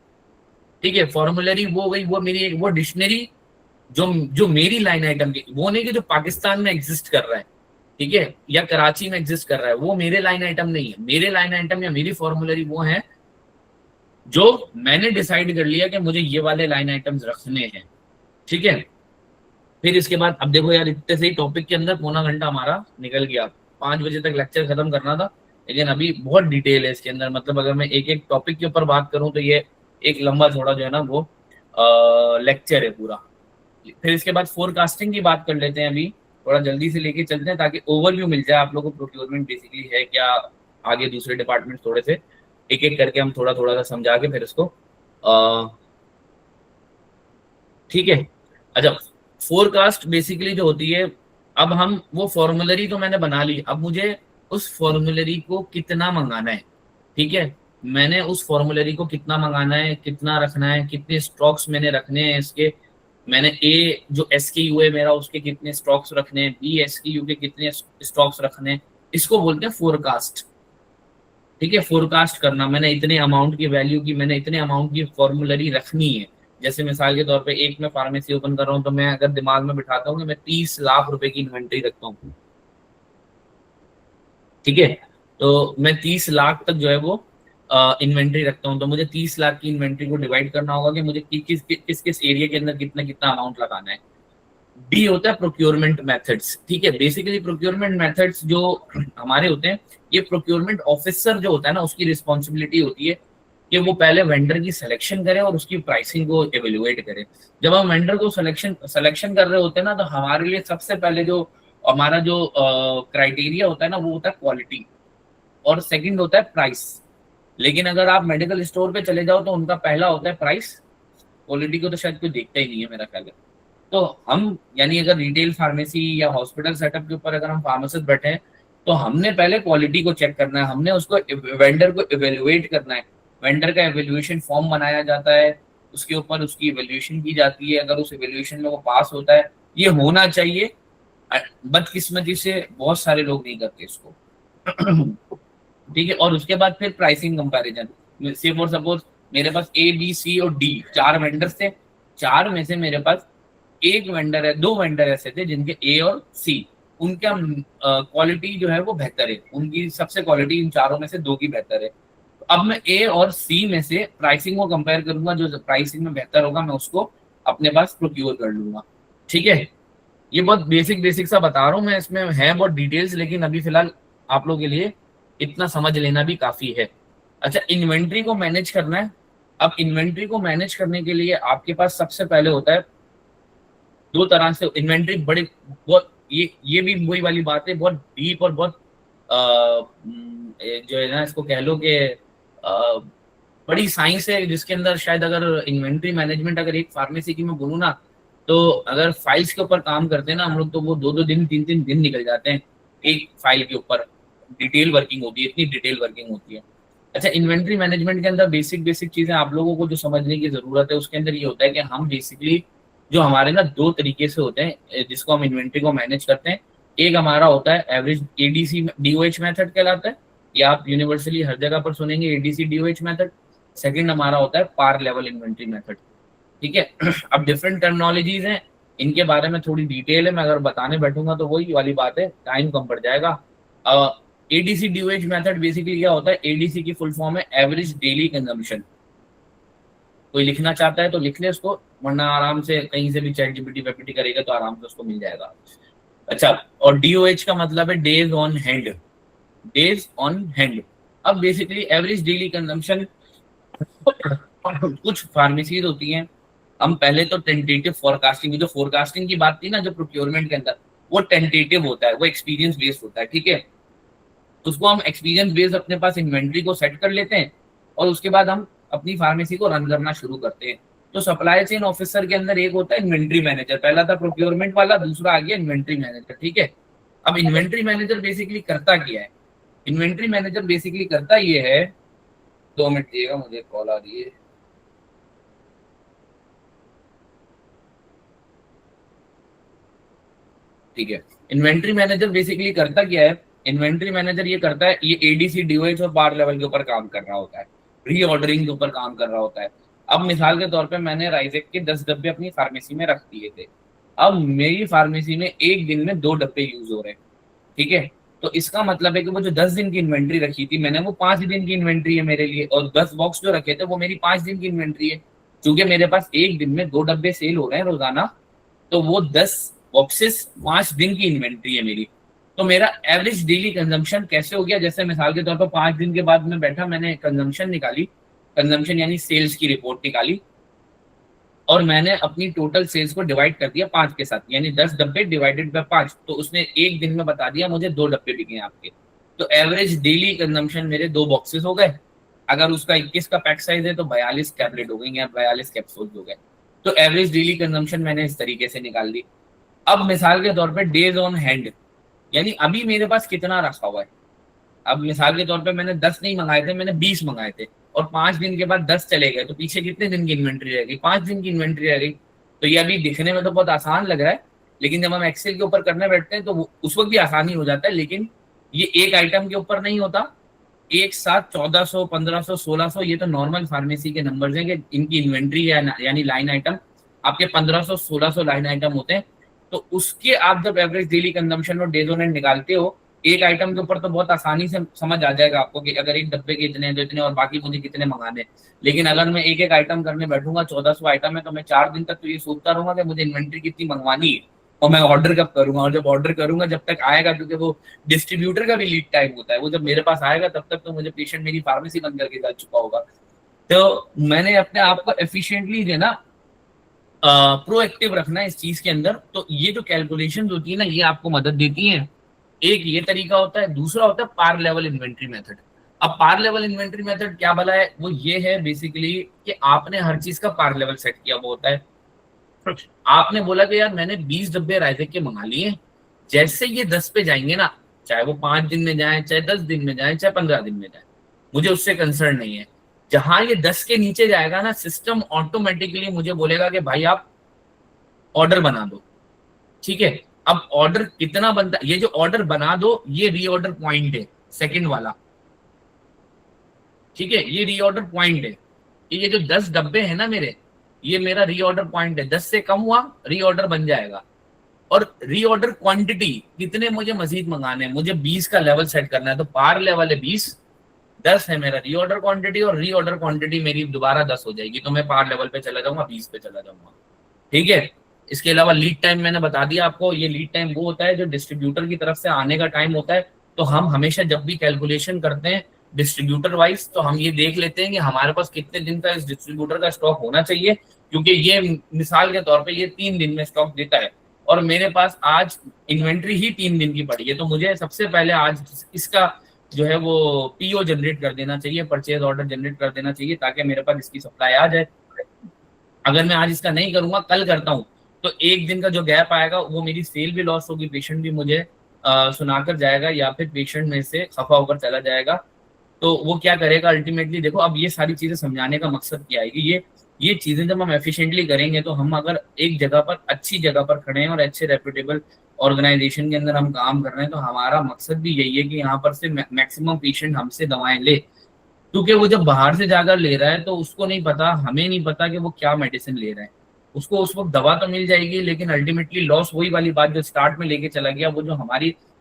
ठीक है। फॉर्मुलरी वो गई, वो मेरी एक वो डिक्शनरी जो मेरी लाइन आइटम की, वो नहीं कि जो पाकिस्तान में एग्जिस्ट कर रहा है, ठीक है, या कराची में एग्जिस्ट कर रहा है, वो मेरे लाइन आइटम नहीं है। मेरे लाइन आइटम या मेरी फॉर्मुलरी वो है जो मैंने डिसाइड कर लिया कि मुझे ये वाले लाइन आइटम्स रखने हैं, ठीक है। फिर इसके बाद अब देखो यार, इतने से ही टॉपिक के अंदर पौना घंटा हमारा निकल गया। 5 बजे तक लेक्चर खत्म करना था, लेकिन अभी बहुत डिटेल है इसके अंदर। मतलब अगर मैं एक एक टॉपिक के ऊपर बात करूं तो ये एक लंबा थोड़ा जो है ना वो लेक्चर है पूरा। फिर इसके बाद फोरकास्टिंग की बात कर लेते हैं, अभी थोड़ा जल्दी से लेके चलते हैं ताकि ओवरव्यू मिल जाए आप लोगों को प्रोक्योरमेंट बेसिकली है क्या, आगे दूसरे डिपार्टमेंट थोड़े से एक एक करके हम थोड़ा थोड़ा सा समझा के फिर इसको ठीक है। अच्छा, फोरकास्ट बेसिकली जो होती है, अब हम वो फॉर्मुलरी तो मैंने बना ली, अब मुझे उस फॉर्मुलरी को कितना मंगाना है, ठीक है। मैंने उस फॉर्मुलरी को कितना मंगाना है, कितना रखना है, कितने स्टॉक्स मैंने रखने हैं इसके, मैंने ए जो SKU है मेरा उसके कितने स्टॉक्स रखने हैं, B SKU के कितने स्टॉक्स रखने हैं, इसको बोलते हैं फोरकास्ट, ठीक है। फोरकास्ट करना, मैंने इतने अमाउंट की वैल्यू की, मैंने इतने अमाउंट की फॉर्मुलरी रखनी है। जैसे मिसाल के तौर पे एक मैं फार्मेसी ओपन कर रहा हूँ, तो मैं अगर दिमाग में बिठाता हूँ कि मैं 30 लाख रुपए की इन्वेंट्री रखता हूँ, ठीक है, तो मैं 30 लाख तक जो है वो इन्वेंट्री रखता हूँ, तो मुझे 30 लाख की इन्वेंट्री को डिवाइड करना होगा कि मुझे किस किस एरिया के अंदर कितना कितना अमाउंट लगाना है। डी होता है प्रोक्योरमेंट मेथड्स, ठीक है। बेसिकली प्रोक्योरमेंट मेथड्स जो हमारे होते हैं, ये प्रोक्योरमेंट ऑफिसर जो होता है ना, उसकी रिस्पॉन्सिबिलिटी होती है कि वो पहले वेंडर की सिलेक्शन करे और उसकी प्राइसिंग को एवेल्युएट करे। जब हम वेंडर को सिलेक्शन कर रहे होते हैं ना, तो हमारे लिए सबसे पहले जो हमारा जो क्राइटेरिया होता है ना, वो होता है क्वालिटी, और सेकंड होता है प्राइस। लेकिन अगर आप मेडिकल स्टोर पे चले जाओ तो उनका पहला होता है प्राइस, क्वालिटी को तो शायद कोई देखता ही नहीं है मेरा ख्याल है। तो हम यानी अगर रिटेल फार्मेसी या हॉस्पिटल सेटअप के ऊपर अगर हम फार्मासिस्ट बैठे हैं, तो हमने पहले क्वालिटी को चेक करना है, हमने उसको वेंडर को इवेल्युएट करना है। वेंडर का इवेल्युएशन फॉर्म बनाया जाता है, उसके ऊपर उसकी इवेल्युएशन की जाती है। अगर उस इवेल्युएशन में वो पास होता है, ये होना चाहिए, बदकिस्मती से बहुत सारे लोग नहीं करते इसको ठीक है। और उसके बाद फिर प्राइसिंग कंपैरिजन। से फॉर सपोज मेरे पास A B C और D 4 वेंडर्स थे, 4 में से मेरे पास एक वेंडर है, 2 वेंडर ऐसे थे जिनके A और C, उनका क्वालिटी जो है वो बेहतर है, उनकी सबसे क्वालिटी इन चारों में से 2 की बेहतर है। अब मैं A और C में से प्राइसिंग को कंपेयर करूंगा, जो प्राइसिंग में बेहतर होगा मैं उसको अपने पास प्रोक्योर कर लूंगा, ठीक है। ये बहुत बेसिक सा बता रहा हूँ मैं, इसमें है बहुत डिटेल्स, लेकिन अभी फिलहाल आप लोगों के लिए इतना समझ लेना भी काफी है। अच्छा, इन्वेंट्री को मैनेज करना है। अब इन्वेंट्री को मैनेज करने के लिए आपके पास सबसे पहले होता है 2 तरह से इन्वेंट्री, बड़े बहुत ये भी वही वाली बात है, बहुत डीप और बहुत जो है ना, इसको कह लो कि बड़ी साइंस है जिसके अंदर शायद अगर इन्वेंट्री मैनेजमेंट अगर एक फार्मेसी की मैं बोलूँ ना, तो अगर फाइल्स के ऊपर काम करते हैं ना हम लोग, तो वो 2-2 दिन 3-3 दिन निकल जाते हैं एक फाइल के ऊपर। डिटेल वर्किंग होती है, इतनी डिटेल वर्किंग होती है। अच्छा, इन्वेंट्री मैनेजमेंट के अंदर बेसिक चीजें आप लोगों को जो समझने की जरूरत है उसके अंदर ये होता है कि हम बेसिकली जो हमारे ना 2 तरीके से होते हैं जिसको हम इन्वेंट्री को मैनेज करते हैं। एक हमारा होता है एवरेज एडीसी डीओएच मेथड कहलाता है, या आप यूनिवर्सली हर जगह पर सुनेंगे एडीसी डीओएच मेथड। सेकंड हमारा होता है पार लेवल इन्वेंट्री मेथड। ठीक है, अब डिफरेंट टर्मिनोलॉजीज हैं, इनके बारे में थोड़ी डिटेल है, मैं अगर बताने बैठूंगा तो वही वाली बात है, टाइम कम पड़ जाएगा। एडीसी डीओएच मेथड बेसिकली क्या होता है, एडीसी की फुल फॉर्म है एवरेज डेली कंजम्पशन। कोई लिखना चाहता है तो लिख ले उसको, वरना आराम से कहीं से भी चैट जीपीटी वेपीटी करेगा तो आराम से उसको मिल जाएगा। अच्छा, और डीओएच का मतलब है days on hand, days on hand. अब बेसिकली एवरेज डेली कंजम्पशन कुछ फार्मेसीज होती हैं, हम पहले तो टेंटेटिव फोरकास्टिंग, जो फोरकास्टिंग की बात थी ना जो प्रोक्योरमेंट के अंदर, वो टेंटेटिव होता है, वो एक्सपीरियंस बेस्ड होता है। ठीक है, उसको हम एक्सपीरियंस बेस्ड अपने पास इन्वेंट्री को सेट कर लेते हैं और उसके बाद हम अपनी फार्मेसी को रन करना शुरू करते हैं। तो सप्लाई चेन ऑफिसर के अंदर एक होता है इन्वेंट्री मैनेजर, पहला था प्रोक्योरमेंट वाला, दूसरा आ गया इन्वेंट्री मैनेजर। ठीक है, अब इन्वेंट्री मैनेजर बेसिकली करता क्या है, इन्वेंट्री मैनेजर बेसिकली करता ये है, 2 मिनट दिएगा मुझे कॉल आ रही है। ठीक है, इन्वेंट्री मैनेजर बेसिकली करता क्या है, इन्वेंट्री मैनेजर ये करता है, ये एडीसी डीओएच और पार लेवल के ऊपर काम कर रहा होता है, रीऑर्डरिंग के ऊपर काम कर रहा होता है। अब मिसाल के तौर पे मैंने राइजेक के 10 डब्बे अपनी फार्मेसी में रख दिए थे, अब मेरी फार्मेसी में एक दिन में 2 डब्बे यूज हो रहे हैं। ठीक है, तो इसका मतलब है कि वो जो 10 दिन की इन्वेंट्री रखी थी मैंने, वो 5 दिन की इन्वेंट्री है मेरे लिए, और 10 बॉक्स जो रखे थे वो मेरी 5 दिन की इन्वेंट्री है। क्योंकि मेरे पास एक दिन में 2 डब्बे सेल हो रहे हैं रोजाना, तो वो 10 बॉक्सेस 5 दिन की इन्वेंट्री है मेरी। तो मेरा एवरेज डेली कंजम्पशन कैसे हो गया, जैसे मिसाल के तौर पर 5 दिन के बाद मैं बैठा, मैंने कंजम्पशन निकाली, कंजम्पशन यानी सेल्स की रिपोर्ट निकाली, और मैंने अपनी टोटल सेल्स को डिवाइड कर दिया 5 के साथ, यानी 10 डब्बे डिवाइडेड बाय 5, तो उसने एक दिन में बता दिया मुझे 2 डब्बे बिके आपके। तो एवरेज डेली कंजम्पशन मेरे 2 बॉक्सेस हो गए। अगर उसका 21 का पैक साइज है तो 42 टैबलेट हो गई या 42 कैप्सूल हो गए। तो एवरेज डेली कंजम्पशन मैंने इस तरीके से निकाल दी। अब मिसाल के तौर पर डेज ऑन हैंड, यानी अभी मेरे पास कितना रखा हुआ है। अब मिसाल के तौर पे मैंने 10 नहीं मंगाए थे, मैंने 20 मंगाए थे, और 5 दिन के बाद 10 चले गए, तो पीछे कितने दिन की इन्वेंट्री रह गई, 5 दिन की इन्वेंट्री रह गई। तो ये अभी दिखने में तो बहुत आसान लग रहा है, लेकिन जब हम एक्सेल के ऊपर करने बैठते हैं तो उस वक्त भी आसानी हो जाता है, लेकिन ये एक आइटम के ऊपर नहीं होता, एक साथ 1400, 1500, 1600, ये तो नॉर्मल फार्मेसी के नंबर्स हैं कि इनकी इन्वेंट्री है, यानी लाइन आइटम आपके 1500, 1600 लाइन आइटम होते हैं। तो उसके आप जब एवरेज डेली कंजम्पशन और डेज ऑन हैंड निकालते हो एक आइटम के ऊपर, तो बहुत आसानी से समझ आ जाएगा आपको कि अगर एक डब्बे के इतने तो इतने और बाकी मुझे कितने मंगाने। लेकिन अगर मैं एक एक आइटम करने बैठूंगा, 1400 आइटम है, तो मैं 4 दिन तक तो ये सोचता रहूंगा कि मुझे इन्वेंट्री कितनी मंगवानी है और मैं ऑर्डर कब करूंगा, और जब ऑर्डर करूंगा जब तक आएगा, क्योंकि वो डिस्ट्रीब्यूटर का भी लीड टाइम होता है, वो जब मेरे पास आएगा तब तक तो मुझे पेशेंट मेरी फार्मेसी बंद करके जा चुका होगा। तो मैंने अपने आप को एफिशिएंटली जो है ना प्रोएक्टिव रखना है इस चीज के अंदर। तो ये जो कैलकुलेशन होती है ना, ये आपको मदद देती है। एक ये तरीका होता है, दूसरा होता है पार लेवल इन्वेंट्री मेथड। अब पार लेवल इन्वेंट्री मेथड क्या भला है, वो ये है बेसिकली कि आपने हर चीज का पार लेवल सेट किया हुआ होता है। आपने बोला कि यार मैंने 20 डब्बे राइजेक के मंगा लिए, जैसे ये 10 पे जाएंगे ना, चाहे वो 5 दिन में जाए, चाहे 10 दिन में जाए, चाहे 15 दिन में जाए, मुझे उससे कंसर्न नहीं है। जहां ये 10 के नीचे जाएगा ना, सिस्टम ऑटोमेटिकली मुझे बोलेगा कि भाई आप ऑर्डर बना दो। ठीक है, अब ऑर्डर कितना बनता है, ये जो ऑर्डर बना दो ये रीऑर्डर पॉइंट है, सेकंड वाला। ठीक है, ये रीऑर्डर पॉइंट है, ये जो 10 डब्बे है ना मेरे, ये मेरा रीऑर्डर पॉइंट है। 10 से कम हुआ रीऑर्डर बन जाएगा। और रीऑर्डर क्वांटिटी कितने मुझे मजीद मंगाने हैं, मुझे 20 का लेवल सेट करना है, तो पार लेवल है 20, 10 है मेरा रीऑर्डर क्वांटिटी, और रीऑर्डर क्वांटिटी मेरी दोबारा 10 हो जाएगी, तो मैं पार लेवल पे चला जाऊंगा, 20 पे चला जाऊंगा। ठीक है, इसके अलावा लीड टाइम मैंने बता दिया आपको। ये लीड टाइम वो होता है जो डिस्ट्रीब्यूटर की तरफ से आने का टाइम होता है। तो हम हमेशा जब भी कैलकुलेशन करते हैं डिस्ट्रीब्यूटर वाइज, तो हम ये देख लेते हैं कि हमारे पास कितने दिन का इस डिस्ट्रीब्यूटर का स्टॉक होना चाहिए, क्योंकि ये मिसाल के तौर पे ये 3 दिन में स्टॉक देता है, और मेरे पास आज इन्वेंट्री ही 3 दिन की पड़ी है, तो मुझे सबसे पहले आज इसका जो है वो पीओ जनरेट कर देना चाहिए, परचेज ऑर्डर जनरेट कर देना चाहिए, ताकि मेरे पास इसकी सप्लाई आ जाए। अगर मैं आज इसका नहीं करूंगा, कल करता हूँ, तो एक दिन का जो गैप आएगा वो मेरी सेल भी लॉस होगी, पेशेंट भी मुझे सुनाकर जाएगा, या फिर पेशेंट में से खफा होकर चला जाएगा। तो वो क्या करेगा अल्टीमेटली, देखो अब ये सारी चीजें समझाने का मकसद क्या है, ये चीजें जब हम एफिशिएंटली करेंगे, तो हम अगर एक जगह पर अच्छी जगह पर खड़े हैं और अच्छे रेप्यूटेबल ऑर्गेनाइजेशन के अंदर हम काम कर रहे हैं, तो हमारा मकसद भी यही है कि यहाँ पर से मैक्सिमम पेशेंट हमसे दवाएं ले। क्योंकि वो जब बाहर से जाकर ले रहा है तो उसको नहीं पता, हमें नहीं पता कि वो क्या मेडिसिन ले रहा है। उसको उस वक्त दवा तो मिल जाएगी, लेकिन अल्टीमेटली लॉस वही वाली बात जो स्टार्ट में लेके चला गया, वो जो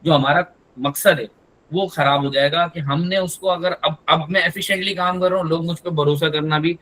हमारा मकसद है वो खराब हो जाएगा। कि हमने उसको अगर अब मैं एफिशिएंटली काम कर रहा हूँ, लोग मुझ पर भरोसा करना भी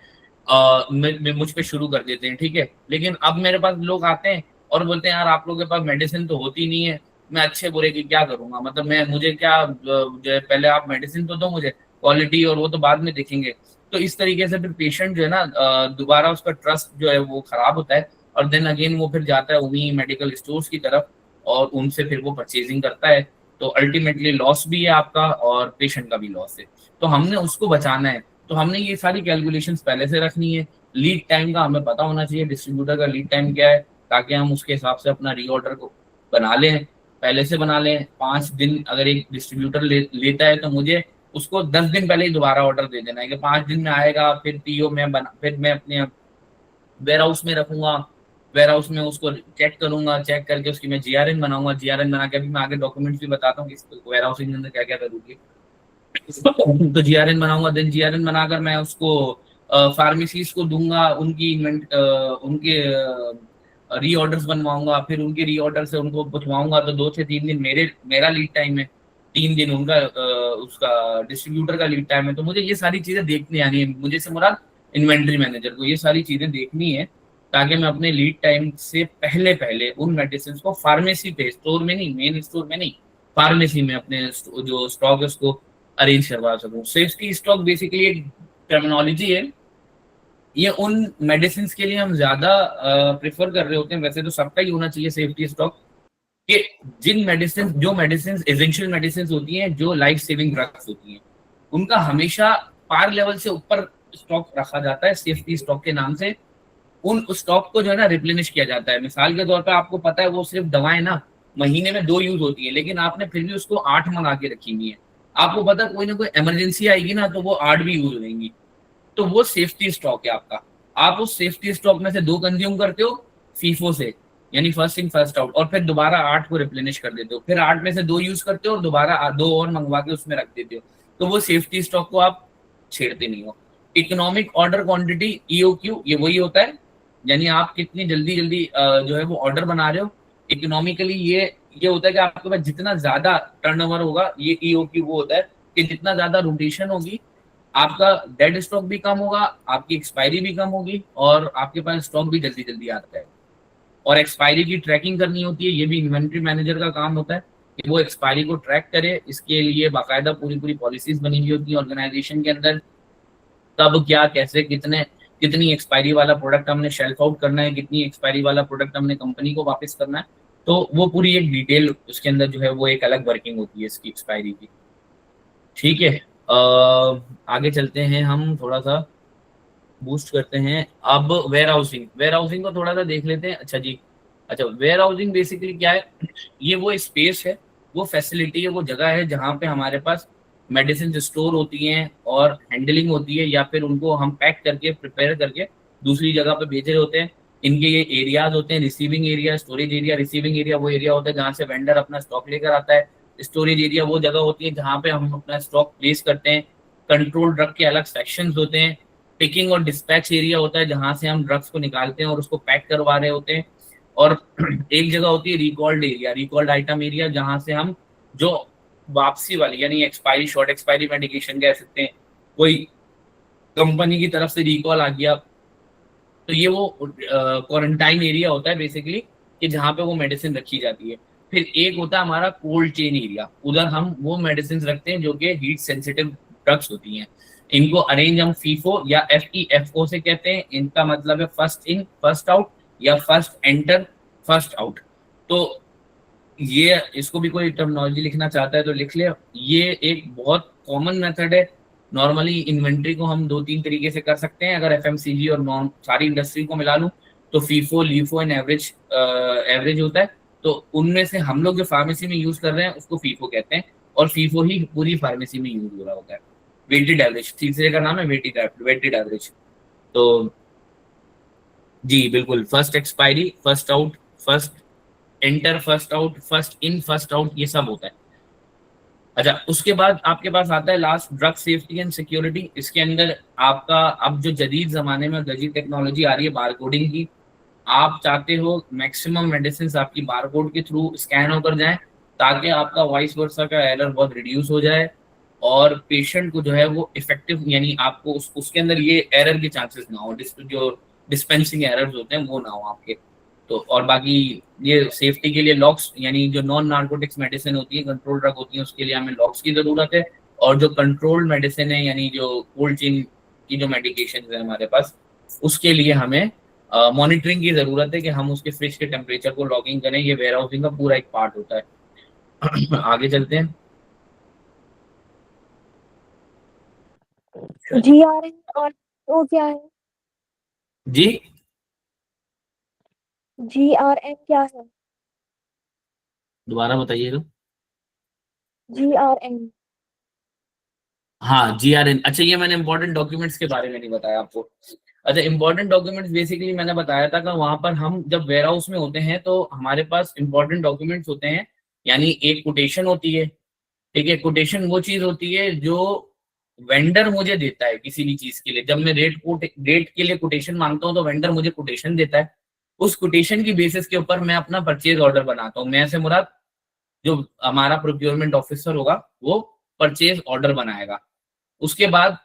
मुझ पे शुरू कर देते हैं, ठीक है। लेकिन अब मेरे पास लोग आते हैं और बोलते हैं यार आप लोगों के पास मेडिसिन तो होती नहीं है, मैं अच्छे बुरे की क्या करूंगा, मतलब मुझे क्या जो है, पहले आप मेडिसिन तो दो मुझे, क्वालिटी और वो तो बाद में देखेंगे। तो इस तरीके से फिर पेशेंट जो है ना, दोबारा उसका ट्रस्ट जो है वो खराब होता है, और देन अगेन वो फिर जाता है उन्हीं मेडिकल स्टोर्स की तरफ और उनसे फिर वो परचेजिंग करता है। तो अल्टीमेटली लॉस भी है आपका और पेशेंट का भी लॉस है। तो हमने उसको बचाना है, तो हमने ये सारी कैलकुलेशंस पहले से रखनी है। लीड टाइम का हमें पता होना चाहिए, डिस्ट्रीब्यूटर का लीड टाइम क्या है, ताकि हम उसके हिसाब से अपना रीऑर्डर को बना लें, पहले से बना लें। 5 दिन अगर एक डिस्ट्रीब्यूटर लेता है, तो मुझे उसको 10 दिन पहले ही दोबारा ऑर्डर दे देना है कि 5 दिन में आएगा, फिर पीओ में फिर मैं अपने वेयर हाउस में रखूंगा, वेयर हाउस में उसको चेक करूंगा, चेक करके उसकी मैं जीआरएन बनाऊंगा, जीआरएन बना के अभी मैं आगे डॉक्यूमेंट्स भी बताता हूँ कि वेयर हाउसिंग के अंदर क्या क्या करूंगी। तो जीआरएन बनाऊंगा, देन जीआरएन बनाकर मैं उसको फार्मेसीज को दूंगा, उनके रीऑर्डर्स बनवाऊंगा, फिर उनके रीऑर्डर से उनको पूछवाऊंगा। तो 2 से 3 दिन मेरा लीड टाइम है, 3 दिन उनका उसका डिस्ट्रीब्यूटर का लीड टाइम है। तो मुझे ये सारी चीजें देखनी आनी है, मुझे से मुराद इन्वेंट्री मैनेजर को ये सारी चीजें देखनी है, ताकि मैं अपने लीड टाइम से पहले पहले उन मेडिसिन को फार्मेसी पे, स्टोर में नहीं, मेन स्टोर में नहीं, फार्मेसी में अपने जो स्टॉक है उसको अरेंज करवा सकूं। सेफ्टी स्टॉक बेसिकली एक टर्मिनोलॉजी है, ये उन मेडिसिन के लिए हम ज्यादा प्रेफर कर रहे होते हैं। वैसे तो सबका ही होना चाहिए सेफ्टी स्टॉक, कि जो मेडिसिन एसेंशियल मेडिसिन होती हैं, जो लाइफ सेविंग ड्रग्स होती हैं, उनका हमेशा पार लेवल से ऊपर स्टॉक रखा जाता है सेफ्टी स्टॉक के नाम से। उन स्टॉक को जो है ना रिप्लेनिश किया जाता है। मिसाल के तौर पर आपको पता है वो सिर्फ दवाएं ना महीने में 2 यूज होती है, लेकिन आपने फिर भी उसको 8 मंगा के रखी हुई है। आपको पता कोई ना कोई इमरजेंसी आएगी ना, तो वो 8 भी यूज होंगी। तो वो सेफ्टी स्टॉक है आपका। आप उस सेफ्टी स्टॉक में से 2 कंज्यूम करते हो फीफो से, यानी फर्स्ट इन फर्स्ट आउट, और फिर दोबारा 8 को रिप्लेनिश कर देते हो, फिर 8 में से 2 यूज करते हो और दोबारा 2 और मंगवा के उसमें रख देते हो। तो वो सेफ्टी स्टॉक को आप छेड़ते नहीं हो। इकोनॉमिक ऑर्डर क्वांटिटी EOQ, ये वही होता है, यानी आप कितनी जल्दी जो है वो ऑर्डर बना रहे हो। इकोनॉमिकली ये होता है कि आपके पास जितना ज्यादा टर्नओवर होगा, ये EOQ वो होता है कि जितना ज्यादा रोटेशन होगी, आपका डेड स्टॉक भी कम होगा, आपकी एक्सपायरी भी कम होगी, और आपके पास स्टॉक भी जल्दी जल्दी आता है। और एक्सपायरी की ट्रैकिंग करनी होती है, ये भी इन्वेंट्री मैनेजर का काम होता है कि वो एक्सपायरी को ट्रैक करे। इसके लिए बाकायदा पूरी पॉलिसीज बनी हुई होती है ऑर्गेनाइजेशन के अंदर, कब क्या कैसे कितनी एक्सपायरी वाला प्रोडक्ट हमने शेल्फ आउट करना है, कितनी एक्सपायरी वाला प्रोडक्ट हमने कंपनी को वापस करना है। तो वो पूरी एक डिटेल उसके अंदर जो है वो एक अलग वर्किंग होती है इसकी एक्सपायरी की, ठीक है। आगे चलते हैं, हम थोड़ा सा बूस्ट करते हैं। अब वेयर हाउसिंग को थोड़ा सा देख लेते हैं। अच्छा, वेयर हाउसिंग बेसिकली क्या है, ये वो स्पेस है, वो फैसिलिटी है, वो जगह है जहाँ पे हमारे पास मेडिसिन स्टोर होती हैं और हैंडलिंग होती है, या फिर उनको हम पैक करके प्रिपेयर करके दूसरी जगह पे भेज रहे होते हैं। इनके ये एरियाज होते हैं, receiving area, storage area. Receiving area वो एरिया होता है जहाँ से वेंडर अपना स्टॉक लेकर आता है। स्टोरेज एरिया वो जगह होती है जहाँ पे हम अपना स्टॉक प्लेस करते हैं। कंट्रोल ड्रग के अलग सेक्शंस होते हैं। पिकिंग और डिस्पैच एरिया होता है जहाँ से हम ड्रग्स को निकालते हैं और उसको पैक करवा रहे होते हैं। और एक जगह होती है recalled area, recalled item area, जहाँ से हम जो वापसी वाली यानी एक्सपायरी, शॉर्ट एक्सपायरी मेडिकेशन कह सकते हैं, कोई कंपनी की तरफ से रिकॉल आ गया, तो ये वो क्वारंटाइन एरिया होता है बेसिकली, कि जहाँ पे वो मेडिसिन रखी जाती है। फिर एक होता है हमारा कोल्ड चेन एरिया, उधर हम वो मेडिसिन रखते हैं जो कि हीट सेंसिटिव ड्रग्स होती हैं। इनको अरेंज हम फीफो या FEFO से कहते हैं। इनका मतलब है फर्स्ट इन फर्स्ट आउट या फर्स्ट एंटर फर्स्ट आउट। तो ये इसको भी कोई टर्मिनोलॉजी लिखना चाहता है तो लिख ले। ये एक बहुत कॉमन मेथड है। नॉर्मली इन्वेंट्री को हम 2-3 तरीके से कर सकते हैं। अगर एफएमसीजी और नॉन सारी इंडस्ट्री को मिला लूं तो FIFO, LIFO and average average होता है। तो उनमें से हम लोग जो फार्मेसी में यूज कर रहे हैं उसको फीफो कहते हैं, और फीफो ही पूरी फार्मेसी में यूज हो रहा होता है। वेटेड एवरेज, तीसरे का नाम है वेटेड एवरेज। तो जी बिल्कुल, first expiry, first out, first enter, first out, first in, first out, ये सब होता है। अच्छा, उसके बाद आपके पास आता है last, drug safety and security. इसके अंदर आपका अब जो जदीद जमाने में जदीद टेक्नोलॉजी आ रही है बारकोडिंग की, आप चाहते हो मैक्सिमम मेडिसिन आपकी बारकोड के थ्रू स्कैन होकर जाए ताकि आपका वाइस वर्सा का एरर बहुत रिड्यूस हो जाए और पेशेंट को जो है वो इफेक्टिव, यानी आपको उसके अंदर ये एरर के चांसेस ना हो, जो डिस्पेंसिंग एरर्स होते हैं वो ना हो आपके। तो और बाकी ये सेफ्टी के लिए लॉक्स, यानी जो नॉन नार्कोटिक्स मेडिसिन होती है, कंट्रोल ड्रग होती है, उसके लिए हमें लॉक्स की जरूरत है। और जो कंट्रोल्ड मेडिसिन है, यानी जो कोल्ड चेन की जो मेडिकेशन है हमारे पास, उसके लिए हमें मॉनिटरिंग की जरूरत है कि हम उसके फ्रिज के टेम्परेचर को लॉगिंग करें। ये वेयर हाउसिंग का पूरा एक पार्ट होता है। आगे चलते हैं। GRN और वो क्या है? जी GRN क्या है? दोबारा बताइएगा। GRN। हाँ, GRN। अच्छा, ये मैंने इंपॉर्टेंट डॉक्यूमेंट्स के बारे में नहीं बताया आपको। अच्छा, इंपॉर्टेंट डॉक्यूमेंट्स बेसिकली मैंने बताया था कि वहां पर हम जब वेयर हाउस में होते हैं तो हमारे पास इंपॉर्टेंट डॉक्यूमेंट्स होते हैं। यानी एक कोटेशन होती है, ठीक है। कोटेशन वो चीज होती है जो वेंडर मुझे देता है किसी भी चीज के लिए। जब मैं रेट के लिए कोटेशन मांगता हूँ तो वेंडर मुझे कोटेशन देता है। उस कोटेशन की बेसिस के ऊपर मैं अपना परचेज ऑर्डर बनाता हूँ। मैं से मुराद जो हमारा प्रोक्योरमेंट ऑफिसर होगा वो परचेज ऑर्डर बनाएगा। उसके बाद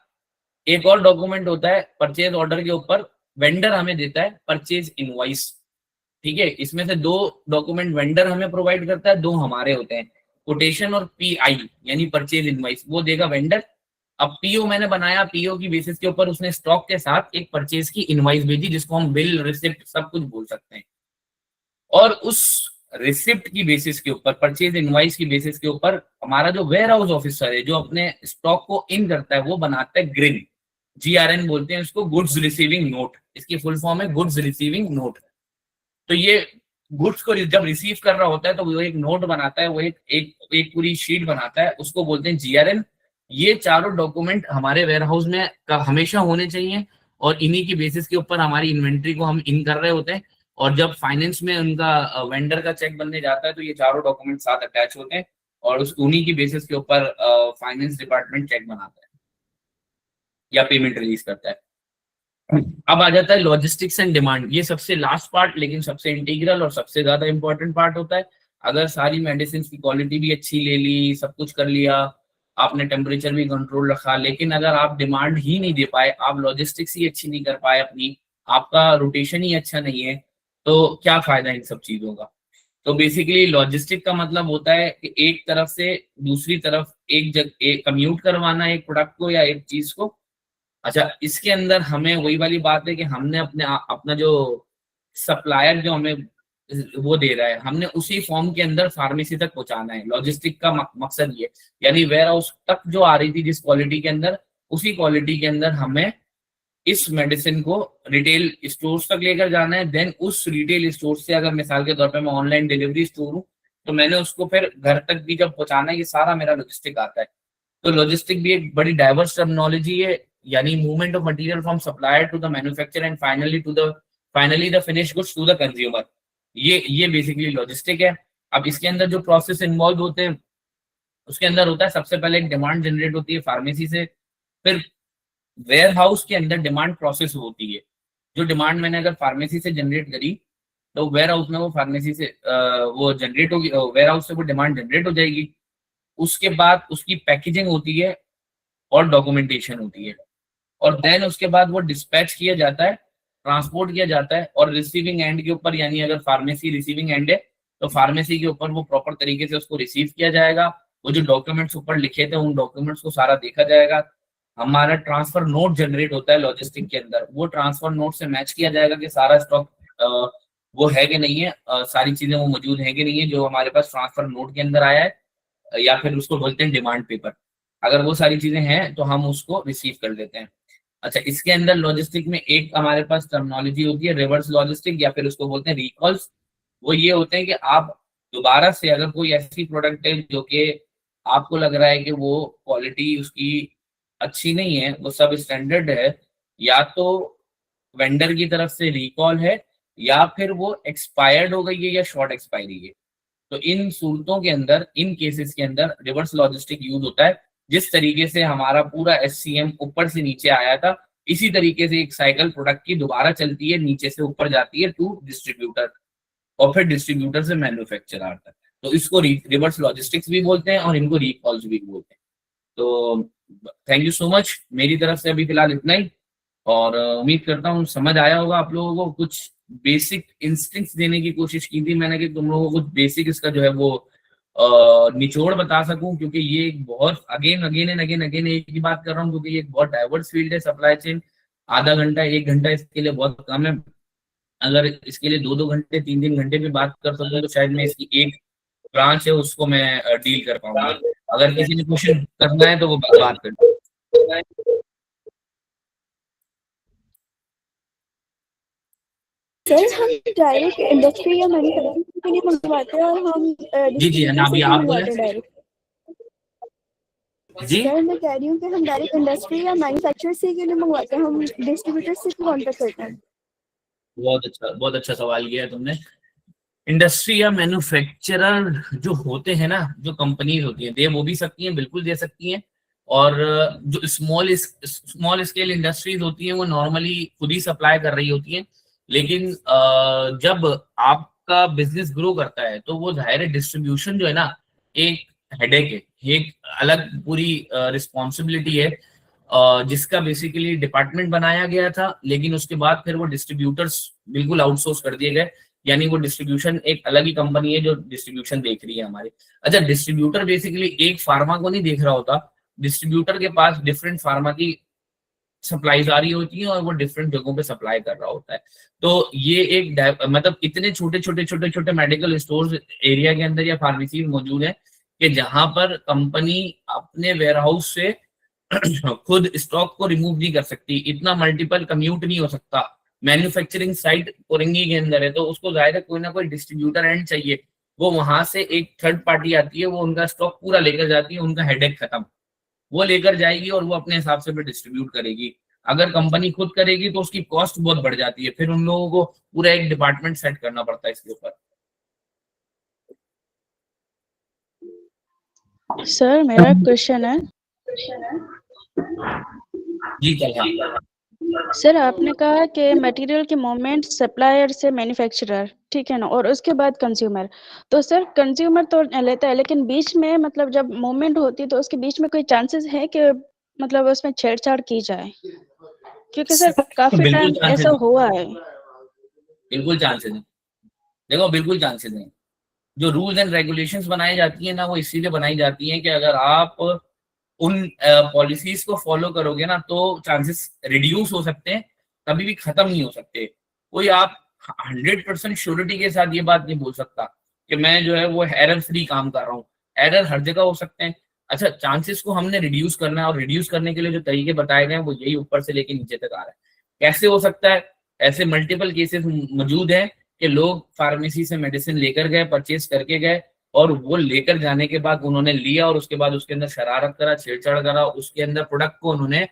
एक और डॉक्यूमेंट होता है परचेज ऑर्डर के ऊपर, वेंडर हमें देता है परचेज इनवॉइस, ठीक है। इसमें से 2 डॉक्यूमेंट वेंडर हमें प्रोवाइड करता है, 2 हमारे होते हैं। कोटेशन और पीआई यानी परचेज इनवॉइस वो देगा वेंडर। अब पीओ मैंने बनाया, पीओ की बेसिस के ऊपर उसने स्टॉक के साथ एक परचेज की इनवॉइस भेजी जिसको हम बिल, रिसिप्ट सब कुछ बोल सकते हैं। और उस रिसिप्ट की बेसिस के ऊपर, परचेज इनवॉइस की बेसिस के ऊपर हमारा जो वेयर हाउस ऑफिसर है जो अपने स्टॉक को इन करता है वो बनाता है ग्रिन, GRN बोलते हैं उसको, गुड्स रिसीविंग नोट। इसकी फुल फॉर्म है गुड्स रिसीविंग नोट। तो ये गुड्स को जब रिसीव कर रहा होता है तो वो एक नोट बनाता है, वो एक पूरी शीट बनाता है, उसको बोलते हैं GRN। ये चारों डॉक्यूमेंट हमारे वेयर हाउस में हमेशा होने चाहिए और इन्हीं की बेसिस के ऊपर हमारी इन्वेंट्री को हम इन कर रहे होते हैं। और जब फाइनेंस में उनका वेंडर का चेक बनने जाता है तो ये चारों डॉक्यूमेंट साथ अटैच होते हैं और उस उन्हीं की बेसिस के ऊपर फाइनेंस डिपार्टमेंट चेक बनाता है या पेमेंट रिलीज करता है। अब आ जाता है लॉजिस्टिक्स एंड डिमांड। ये सबसे लास्ट पार्ट लेकिन सबसे इंटीग्रल और सबसे ज्यादा इंपॉर्टेंट पार्ट होता है। अगर सारी मेडिसिन की क्वालिटी भी अच्छी ले ली, सब कुछ कर लिया, आपने टेम्परेचर भी कंट्रोल रखा, लेकिन अगर आप डिमांड ही नहीं दे पाए, आप लॉजिस्टिक्स ही अच्छी नहीं कर पाए अपनी, आपका रोटेशन ही अच्छा नहीं है, तो क्या फायदा इन सब चीजों का। तो बेसिकली लॉजिस्टिक का मतलब होता है कि एक तरफ से दूसरी तरफ एक जगह कम्यूट करवाना एक प्रोडक्ट को या एक चीज को। अच्छा, इसके अंदर हमें वही वाली बात है कि हमने अपना जो सप्लायर जो हमें वो दे रहा है, हमने उसी फॉर्म के अंदर फार्मेसी तक पहुंचाना है। लॉजिस्टिक का मकसद ये, यानी वेयर हाउस तक जो आ रही थी जिस क्वालिटी के अंदर, उसी क्वालिटी के अंदर हमें इस मेडिसिन को रिटेल स्टोर्स तक लेकर जाना है। देन उस रिटेल स्टोर से, अगर मिसाल के तौर पे मैं ऑनलाइन डिलीवरी स्टोर हूँ तो मैंने उसको फिर घर तक भी जब पहुंचाना है, ये सारा मेरा लॉजिस्टिक आता है। तो लॉजिस्टिक भी एक बड़ी डाइवर्स टर्मिनोलॉजी है, यानी movement of material from supplier to the manufacturer and finally the finish goods to the consumer. ये बेसिकली लॉजिस्टिक है। अब इसके अंदर जो प्रोसेस इन्वॉल्व होते हैं उसके अंदर होता है, सबसे पहले एक डिमांड जनरेट होती है फार्मेसी से, फिर वेयर हाउस के अंदर डिमांड प्रोसेस होती है। जो डिमांड मैंने अगर फार्मेसी से जनरेट करी तो वेयर हाउस में वो फार्मेसी से वो जनरेट होगी, वेयर हाउस से वो डिमांड जनरेट हो जाएगी। उसके बाद उसकी पैकेजिंग होती है और डॉक्यूमेंटेशन होती है, और देन उसके बाद वो डिस्पैच किया जाता है, ट्रांसपोर्ट किया जाता है, और रिसीविंग एंड के ऊपर, यानी अगर फार्मेसी रिसीविंग एंड है तो फार्मेसी के ऊपर वो प्रॉपर तरीके से उसको रिसीव किया जाएगा। वो जो डॉक्यूमेंट्स ऊपर लिखे थे उन डॉक्यूमेंट्स को सारा देखा जाएगा। हमारा ट्रांसफर नोट जनरेट होता है लॉजिस्टिक के अंदर, वो ट्रांसफर नोट से मैच किया जाएगा कि सारा स्टॉक वो है कि नहीं है, सारी चीजें वो मौजूद है कि नहीं है जो हमारे पास ट्रांसफर नोट के अंदर आया है, या फिर उसको बोलते हैं डिमांड पेपर। अगर वो सारी चीजें हैं तो हम उसको रिसीव कर लेते हैं। अच्छा, इसके अंदर लॉजिस्टिक में एक हमारे पास टर्मिनोलॉजी होती है रिवर्स लॉजिस्टिक, या फिर उसको बोलते हैं रिकॉल्स। वो ये होते हैं कि आप दोबारा से अगर कोई ऐसी प्रोडक्ट है जो कि आपको लग रहा है कि वो क्वालिटी उसकी अच्छी नहीं है, वो सब स्टैंडर्ड है, या तो वेंडर की तरफ से रिकॉल है, या फिर वो एक्सपायर्ड हो गई है या शॉर्ट एक्सपायरी है, तो इन सूरतों के अंदर, इन केसेस के अंदर रिवर्स लॉजिस्टिक यूज होता है। जिस तरीके से हमारा पूरा एससीएम ऊपर से नीचे आया था, इसी तरीके से एक साइकिल प्रोडक्ट की दोबारा चलती है, नीचे से ऊपर जाती है टू डिस्ट्रीब्यूटर, और फिर डिस्ट्रीब्यूटर से मैन्युफैक्चरर तक। तो इसको रिवर्स लॉजिस्टिक्स भी बोलते हैं और इनको रिकॉल्स भी बोलते हैं। तो थैंक यू सो मच, मेरी तरफ से अभी फिलहाल इतना ही, और उम्मीद करता हूँ समझ आया होगा आप लोगों को। कुछ बेसिक इंस्टिंक्ट्स देने की कोशिश की थी मैंने कि तुम लोगों को कुछ बेसिक इसका जो है वो निचोड़ बता सकूं, क्योंकि ये एक बहुत again again and again again एक ही बात कर रहा हूँ, क्योंकि ये एक बहुत डाइवर्स फील्ड है सप्लाई चेन। आधा घंटा 1 घंटा इसके लिए बहुत कम है। अगर इसके लिए 2-2 घंटे 3-3 घंटे भी बात कर सकूं तो शायद मैं इसकी एक ब्रांच है उसको मैं डील कर पाऊंगा। अगर किसी ने क्वेश्चन करना है तो वो बात कर। सर हम डायरेक्ट इंडस्ट्री या मैन्युफैक्चरिंग के लिए मंगवाते हैं और हम जी अभी आप बोले डायरेक्ट। जी। सर मैं कह रही हूँ कि हम डायरेक्ट इंडस्ट्री या मैन्युफैक्चर से के लिए मंगवाते हैं, हम डिस्ट्रीब्यूटर से कॉन्टेक्ट करते हैं। बहुत अच्छा सवाल किया है तुमने। इंडस्ट्री या मैन्युफैक्चरर जो होते हैं ना, जो कंपनीज होती हैं, दे वो भी सकती हैं, बिल्कुल दे सकती हैं। और जो स्मॉल स्केल इंडस्ट्रीज होती हैं वो नॉर्मली खुद ही सप्लाई कर रही होती हैं। लेकिन जब आपका बिजनेस ग्रो करता है तो वो जाहिर है डिस्ट्रीब्यूशन जो है ना, एक हेडेक है, एक अलग पूरी रिस्पॉन्सिबिलिटी है, जिसका बेसिकली डिपार्टमेंट बनाया गया था, लेकिन उसके बाद फिर वो डिस्ट्रीब्यूटर्स बिल्कुल आउटसोर्स कर दिए गए। यानी वो डिस्ट्रीब्यूशन एक अलग ही कंपनी है जो डिस्ट्रीब्यूशन देख रही है हमारी। अच्छा, डिस्ट्रीब्यूटर बेसिकली एक फार्मा को नहीं देख रहा होता, डिस्ट्रीब्यूटर के पास डिफरेंट फार्मा की सप्लाईज आ रही होती है और वो डिफरेंट जगहों पे सप्लाई कर रहा होता है। तो ये एक मतलब इतने छोटे मेडिकल स्टोर्स एरिया के अंदर या फार्मेसी मौजूद है कि जहां पर कंपनी अपने वेयरहाउस से खुद स्टॉक को रिमूव नहीं कर सकती, इतना मल्टीपल कम्यूट नहीं हो सकता। मैन्युफैक्चरिंग साइट कोरंगी के अंदर है तो उसको जाहिर है कोई ना कोई डिस्ट्रीब्यूटर एंड चाहिए। वो वहां से एक थर्ड पार्टी आती है, वो उनका स्टॉक पूरा लेकर जाती है, उनका हेडेक खत्म। वो लेकर जाएगी और वो अपने हिसाब से फिर डिस्ट्रीब्यूट करेगी। अगर कंपनी खुद करेगी तो उसकी कॉस्ट बहुत बढ़ जाती है, फिर उन लोगों को पूरा एक डिपार्टमेंट सेट करना पड़ता है इसके ऊपर। सर मेरा क्वेश्चन है जी चल। सर, आपने कहा कि मटेरियल के मूवमेंट सप्लायर से मैन्युफैक्चरर, ठीक है ना, और उसके बाद कंज्यूमर। तो सर कंज्यूमर तो लेता है, लेकिन बीच में मतलब जब मूवमेंट होती है तो उसके बीच में कोई चांसेस है कि मतलब उसमें छेड़छाड़ की जाए? क्योंकि सर काफी टाइम ऐसा हुआ है। बिल्कुल चांसेस है, देखो बिल्कुल चांसेस है। जो रूल्स एंड रेगुलेशंस बनाई जाती है ना, वो इसीलिए बनाई जाती है कि अगर आप उन पॉलिसीज को फॉलो करोगे ना तो चांसेस रिड्यूस हो सकते हैं, कभी भी खत्म नहीं हो सकते। कोई आप 100% श्योरिटी के साथ ये बात नहीं बोल सकता कि मैं जो है वो एरर फ्री काम कर रहा हूँ। एरर हर जगह हो सकते हैं। अच्छा, चांसेस को हमने रिड्यूस करना है और रिड्यूस करने के लिए जो तरीके बताए गए हैं वो यही ऊपर से लेके नीचे तक आ रहा है। कैसे हो सकता है? ऐसे मल्टीपल केसेस मौजूद हैं कि लोग फार्मेसी से मेडिसिन लेकर गए, परचेज करके गए, और वो लेकर जाने के बाद उन्होंने लिया और उसके बाद उसके अंदर शरारत करा, छेड़छाड़ करा, उसके अंदर प्रोडक्ट को उन्होंने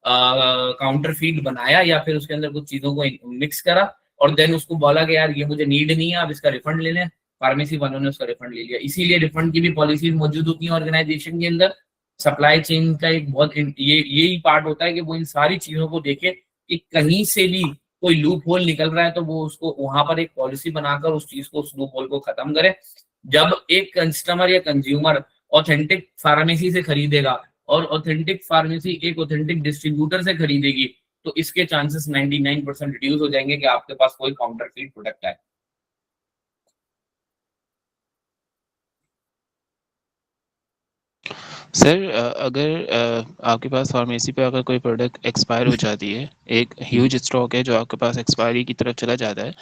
काउंटर फीड बनाया या फिर उसके अंदर कुछ चीजों को मिक्स करा और देन उसको बोला कि यार ये मुझे नीड नहीं है, आप इसका रिफंड ले लें। फार्मेसी वालों ने उसका रिफंड ले लिया। इसीलिए रिफंड की भी पॉलिसीज मौजूद होती हैं ऑर्गेनाइजेशन के अंदर। सप्लाई चेन का एक बहुत यही पार्ट होता है कि वो इन सारी चीजों को देखे कि कहीं से भी कोई लूप होल निकल रहा है तो वो उसको वहां पर एक पॉलिसी बनाकर उस चीज को, उस लूप होल को खत्म करे। जब एक कस्टमर या कंज्यूमर ऑथेंटिक फार्मेसी से खरीदेगा और ऑथेंटिक फार्मेसी एक ऑथेंटिक डिस्ट्रीब्यूटर से खरीदेगी तो इसके चांसेस 99% रिड्यूस हो जाएंगे कि आपके पास कोई काउंटरफीट प्रोडक्ट है। सर अगर आपके पास फार्मेसी पे अगर कोई प्रोडक्ट एक्सपायर हो जाती है, एक ह्यूज स्टॉक है जो आपके पास एक्सपायरी की तरफ चला जाता है,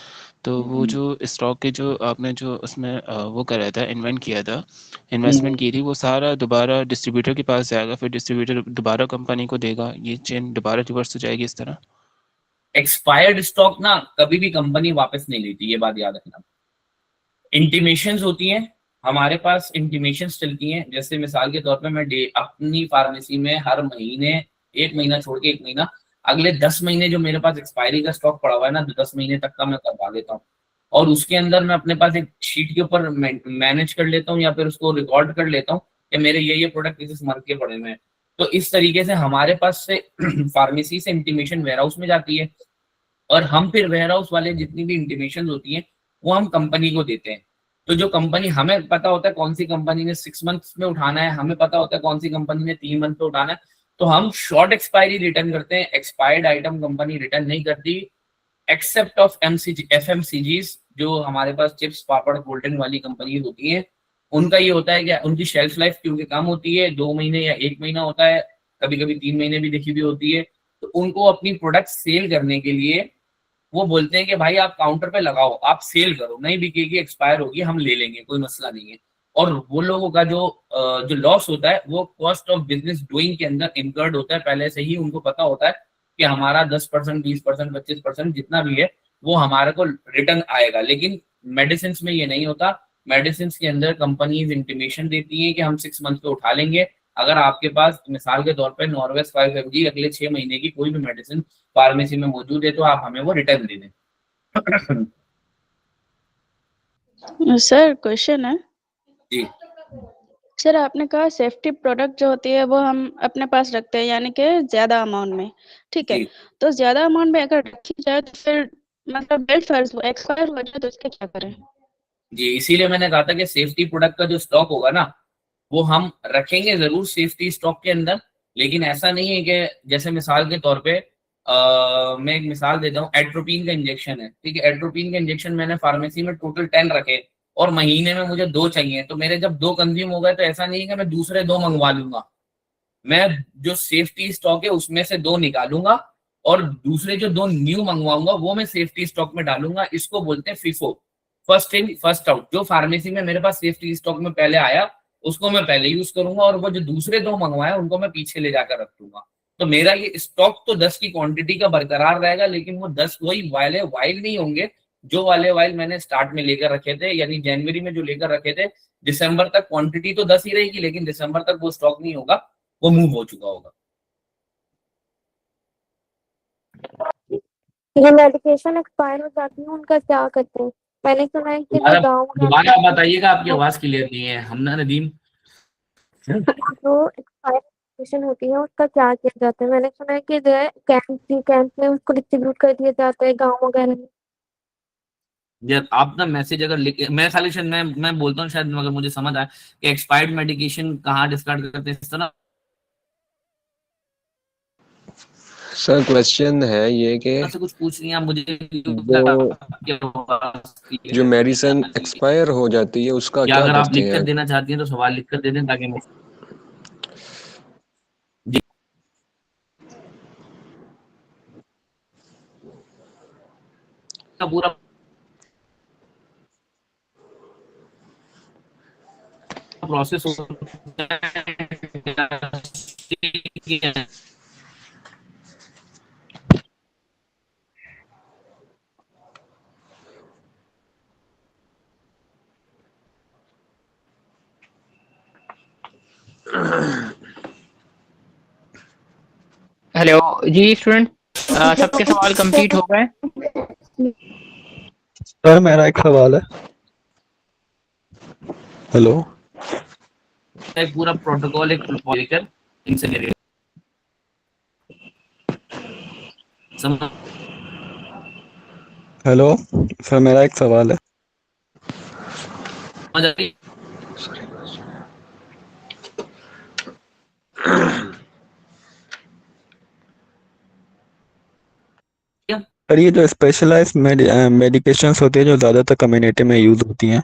तो वो जो स्टॉक के जो आपने जो उसमें वो कराया था, इन्वेंट किया था, इन्वेस्टमेंट की थी, वो सारा दोबारा डिस्ट्रीब्यूटर के पास जाएगा, फिर डिस्ट्रीब्यूटर दोबारा कंपनी को देगा, ये चेन दोबारा रिवर्स हो जाएगी इस तरह? एक्सपायर्ड स्टॉक ना कभी भी कंपनी वापस नहीं लेती, ये बात याद रखना। इंटीमेशंस होती हैं, हमारे पास इंटीमेशंस चलती हैं। जैसे मिसाल के तौर पे मैं अपनी फार्मेसी में हर महीने, एक महीना छोड़ के एक महीना, अगले 10 महीने जो मेरे पास एक्सपायरी का स्टॉक पड़ा हुआ है ना, 10 महीने तक का मैं करवा देता हूँ। और उसके अंदर मैं अपने पास एक शीट के ऊपर मैनेज कर लेता हूँ या फिर उसको रिकॉर्ड कर लेता हूँ कि मेरे ये प्रोडक्ट इस मंथ के पड़े हुए हैं। तो इस तरीके से हमारे पास से फार्मेसी से इंटीमेशन वेयर हाउस में जाती है, और हम फिर वेयर हाउस वाले जितनी भी इंटीमेशन होती हैं वो हम कंपनी को देते हैं। तो जो कंपनी, हमें पता होता है कौन सी कंपनी ने 6 मंथ्स में उठाना है, हमें पता होता है कौन सी कंपनी ने 3 मंथ में उठाना है, तो हम शॉर्ट एक्सपायरी रिटर्न करते हैं। एक्सपायर्ड आइटम कंपनी रिटर्न नहीं करती, एक्सेप्ट ऑफ FMCGs, जो हमारे पास चिप्स पापड़ कोल्ड ड्रिंक वाली कंपनी होती हैं। उनका ये होता है कि उनकी शेल्फ लाइफ क्योंकि कम होती है, 2 महीने या 1 महीना होता है, कभी कभी 3 महीने भी देखी हुई होती है। तो उनको अपनी प्रोडक्ट सेल करने के लिए वो बोलते हैं कि भाई आप काउंटर पे लगाओ, आप सेल करो, नहीं बिकेगी, एक्सपायर होगी, हम ले लेंगे, कोई मसला नहीं है। और वो लोगों का जो लॉस होता है वो कॉस्ट ऑफ बिजनेस डूइंग के अंदर इनकर्ड होता है। पहले से ही उनको पता होता है कि हमारा 10%, 20%, 25% जितना भी है वो हमारे को रिटर्न आएगा। लेकिन मेडिसिन में ये नहीं होता। मेडिसिन के अंदर कंपनीज इंटीमेशन देती हैं कि हम 6 मंथ पे उठा लेंगे। अगर आपके पास मिसाल के तौर पे नॉर्वेस 5 mg अगले 6 महीने की कोई भी मेडिसिन फार्मेसी में मौजूद है तो आप हमें वो रिटर्न दे दें। सर क्वेश्चन है। जी सर आपने कहा सेफ्टी प्रोडक्ट जो होती है वो हम अपने पास रखते हैं, यानी कि ज्यादा अमाउंट में, ठीक है। जी तो ज्यादा अमाउंट में अगर रखी जाए तो फिर मतलब डेट फर्ज एक्सपायर हो जाए तो उसका क्या करें? जी, इसीलिए मैंने कहा था कि सेफ्टी प्रोडक्ट का जो स्टॉक होगा ना वो हम रखेंगे जरूर सेफ्टी स्टॉक के अंदर। लेकिन ऐसा नहीं है कि जैसे मिसाल के तौर पे मैं एक मिसाल देता हूँ, एट्रोपिन का इंजेक्शन है, ठीक है। एट्रोपिन का इंजेक्शन मैंने फार्मेसी में टोटल 10 रखे और महीने में मुझे 2 चाहिए, तो मेरे जब 2 कंज्यूम हो गए तो ऐसा नहीं है कि मैं दूसरे 2 मंगवा लूंगा। मैं जो सेफ्टी स्टॉक है उसमें से 2 निकालूंगा और दूसरे जो 2 न्यू मंगवाऊंगा वो मैं सेफ्टी स्टॉक में डालूंगा। इसको बोलते हैं FIFO, first in first out. जो फार्मेसी में मेरे पास सेफ्टी स्टॉक में पहले आया उसको मैं पहले यूज करूंगा और वो जो दूसरे 2 मंगवाए उनको मैं पीछे ले जाकर रख दूंगा। तो मेरा ये स्टॉक तो 10 की क्वांटिटी का बरकरार रहेगा, लेकिन वो 10 वही वाले वाइल नहीं होंगे जो वाले वाइल मैंने स्टार्ट में लेकर रखे थे, यानी जनवरी में जो लेकर रखे थे। दिसंबर तक क्वांटिटी तो 10 ही रहेगी, लेकिन दिसंबर तक वो स्टॉक नहीं होगा, वो मूव हो चुका होगा। जो मेडिकेशन एक्सपायर हो जाती है उनका क्या करते हैं? मैंने सुना है कि जो गाँव दोबारा आप बताइएगा, आपकी आवाज क्लियर नहीं है। हमना नदीम, जो एक्सपायर मेडिकेशन होती है उसका क्या किया जाता है? मैंने सुना है कि जो है कैंप में उसको डिस्ट्रीब्यूट कर दिया जाता है गाँव वगैरह में। जब आप ना मैसेज अगर लिख, मैं खाली शायद मैं बोलता हूँ शायद मगर मुझे समझ आए कि एक्सपायर्ड मेडिकेशन कहाँ डिस्कार्ड करते हैं इस तरह। सर क्वेश्चन है ये कि से कुछ पूछ रही हैं आप मुझे, जो मेडिसिन एक्सपायर हो जाती है उसका या क्या अगर आप करते लिख कर हैं? देना चाहती हैं तो सवाल लिख कर दे दें ताकि मैं जी का पूरा प्रोसेस होता है। हेलो जी स्टूडेंट, सबके सवाल कंप्लीट हो गए? सर मेरा एक सवाल है। हेलो एक पूरा प्रोटोकॉल एक लेकर इनसे ले समझ हेलो सर मेरा एक सवाल है। आ रही? सर ये जो स्पेशलाइज्ड मेडिकेशंस होती है जो ज़्यादातर कम्युनिटी में यूज़ होती हैं,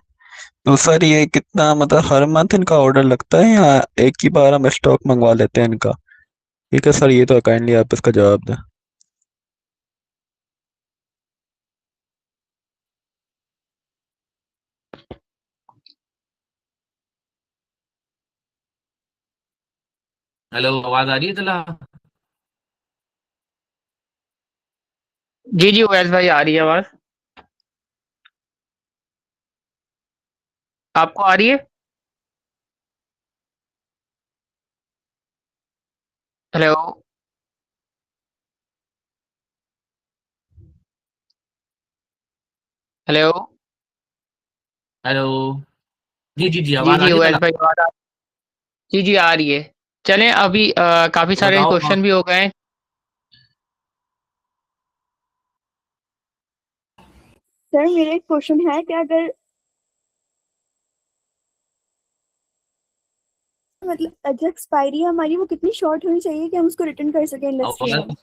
तो सर ये कितना मतलब हर मंथ इनका ऑर्डर लगता है या एक ही बार हम स्टॉक मंगवा लेते हैं इनका? ठीक है सर, ये तो काइंडली आप इसका जवाब दें। हेलो, आवाज आ रही है तला? जी जी उवैस भाई, आ रही है आवाज। आपको आ रही है? हेलो। हेलो। हेलो। जी जी जी, जी आवाज आ जी रही है उवैस तला? भाई, आवाज आ। जी जी आ रही है। चलें अभी काफी तो सारे बताओ। हाँ, क्वेश्चन भी हो गए हैं। सर मेरा एक क्वेश्चन है कि अगर मतलब जो एक्सपायरी है हमारी वो कितनी शॉर्ट होनी चाहिए कि हम उसको रिटर्न कर सकें इंडस्ट्री में? आवाज।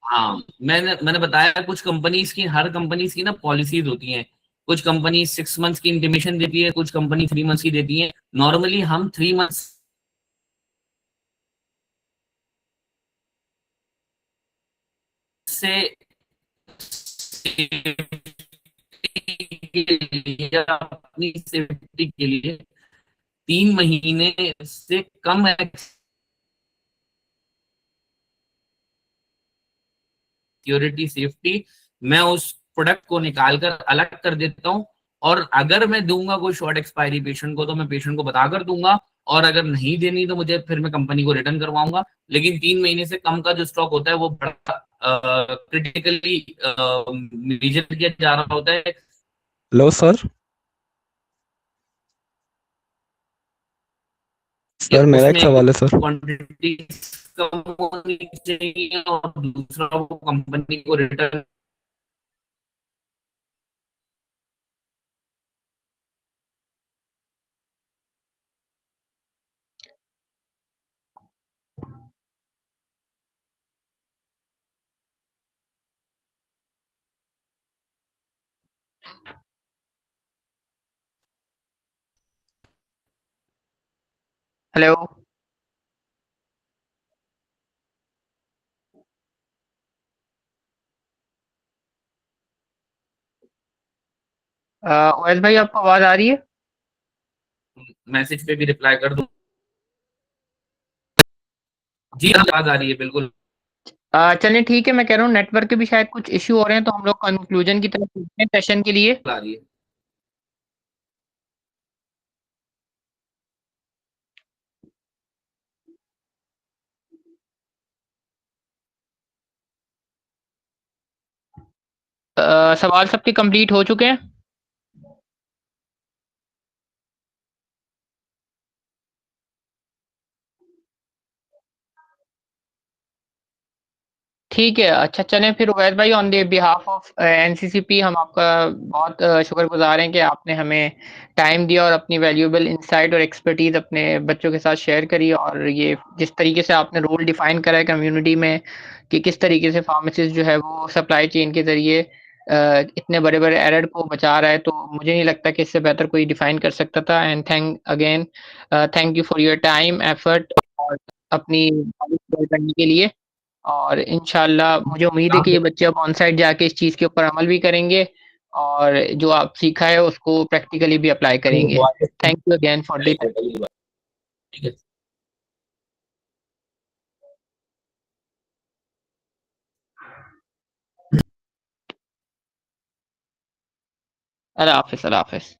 हाँ, मैंने बताया कुछ कंपनीज की, हर कंपनीज की ना पॉलिसीज होती हैं। कुछ कंपनी 6 मंथ्स की इंटीमेशन देती है, कुछ कंपनी 3 मंथ्स की देती है। नॉर्मली हम 3 मंथ्स से अपनी सेफ्टी के लिए 3 महीने से कम सिक्योरिटी सेफ्टी मैं उस प्रोडक्ट को निकाल कर अलग कर देता हूँ। और अगर मैं दूंगा कोई शॉर्ट एक्सपायरी पेशेंट को तो मैं पेशेंट को बताकर दूंगा। और अगर नहीं देनी तो मुझे फिर मैं कंपनी को रिटर्न करवाऊंगा। लेकिन 3 महीने से कम का जो स्टॉक होता है वो बड़ा क्रिटिकली मेजर किया जा रहा होता है। Hello sir. कि सर मेरा एक उसमें सवाल है सर। क्वांटिटी कम होनी चाहिए और दूसरा वो कंपनी को रिटर्न। हेलो। उवैस भाई, आपको आवाज आ रही है? मैसेज पे भी रिप्लाई कर दूं? जी हाँ, आवाज आ रही है बिल्कुल। चलिए ठीक है, मैं कह रहा हूँ नेटवर्क के भी शायद कुछ इश्यू हो रहे हैं, तो हम लोग कंक्लूजन की तरफ चलते हैं सेशन के लिए। आ रही है। सवाल सबके कंप्लीट हो चुके हैं? ठीक है, अच्छा चलें फिर उवैस भाई, on the behalf of NCCP हम आपका बहुत शुक्रगुजार हैं कि आपने हमें टाइम दिया और अपनी वैल्यूएबल इंसाइट और एक्सपर्टीज़ अपने बच्चों के साथ शेयर करी। और ये जिस तरीके से आपने रोल डिफ़ाइन करा है कम्युनिटी में कि किस तरीके से फार्मासिस्ट जो है वो सप्लाई चेन के ज़रिए इतने बड़े-बड़े एरर को बचा रहा है, तो मुझे नहीं लगता कि इससे बेहतर कोई डिफ़ाइन कर सकता था। And thank you for your time, effort और अपनी नॉलेज शेयर करने के लिए। और इंशाल्लाह मुझे उम्मीद है कि ये बच्चे अब ऑन साइट जाके इस चीज़ के ऊपर अमल भी करेंगे और जो आप सीखा है उसको प्रैक्टिकली भी अप्लाई करेंगे। Thank you again for the ठीक है। अल्लाह हाफ़िज़, अल्लाह हाफ़िज़।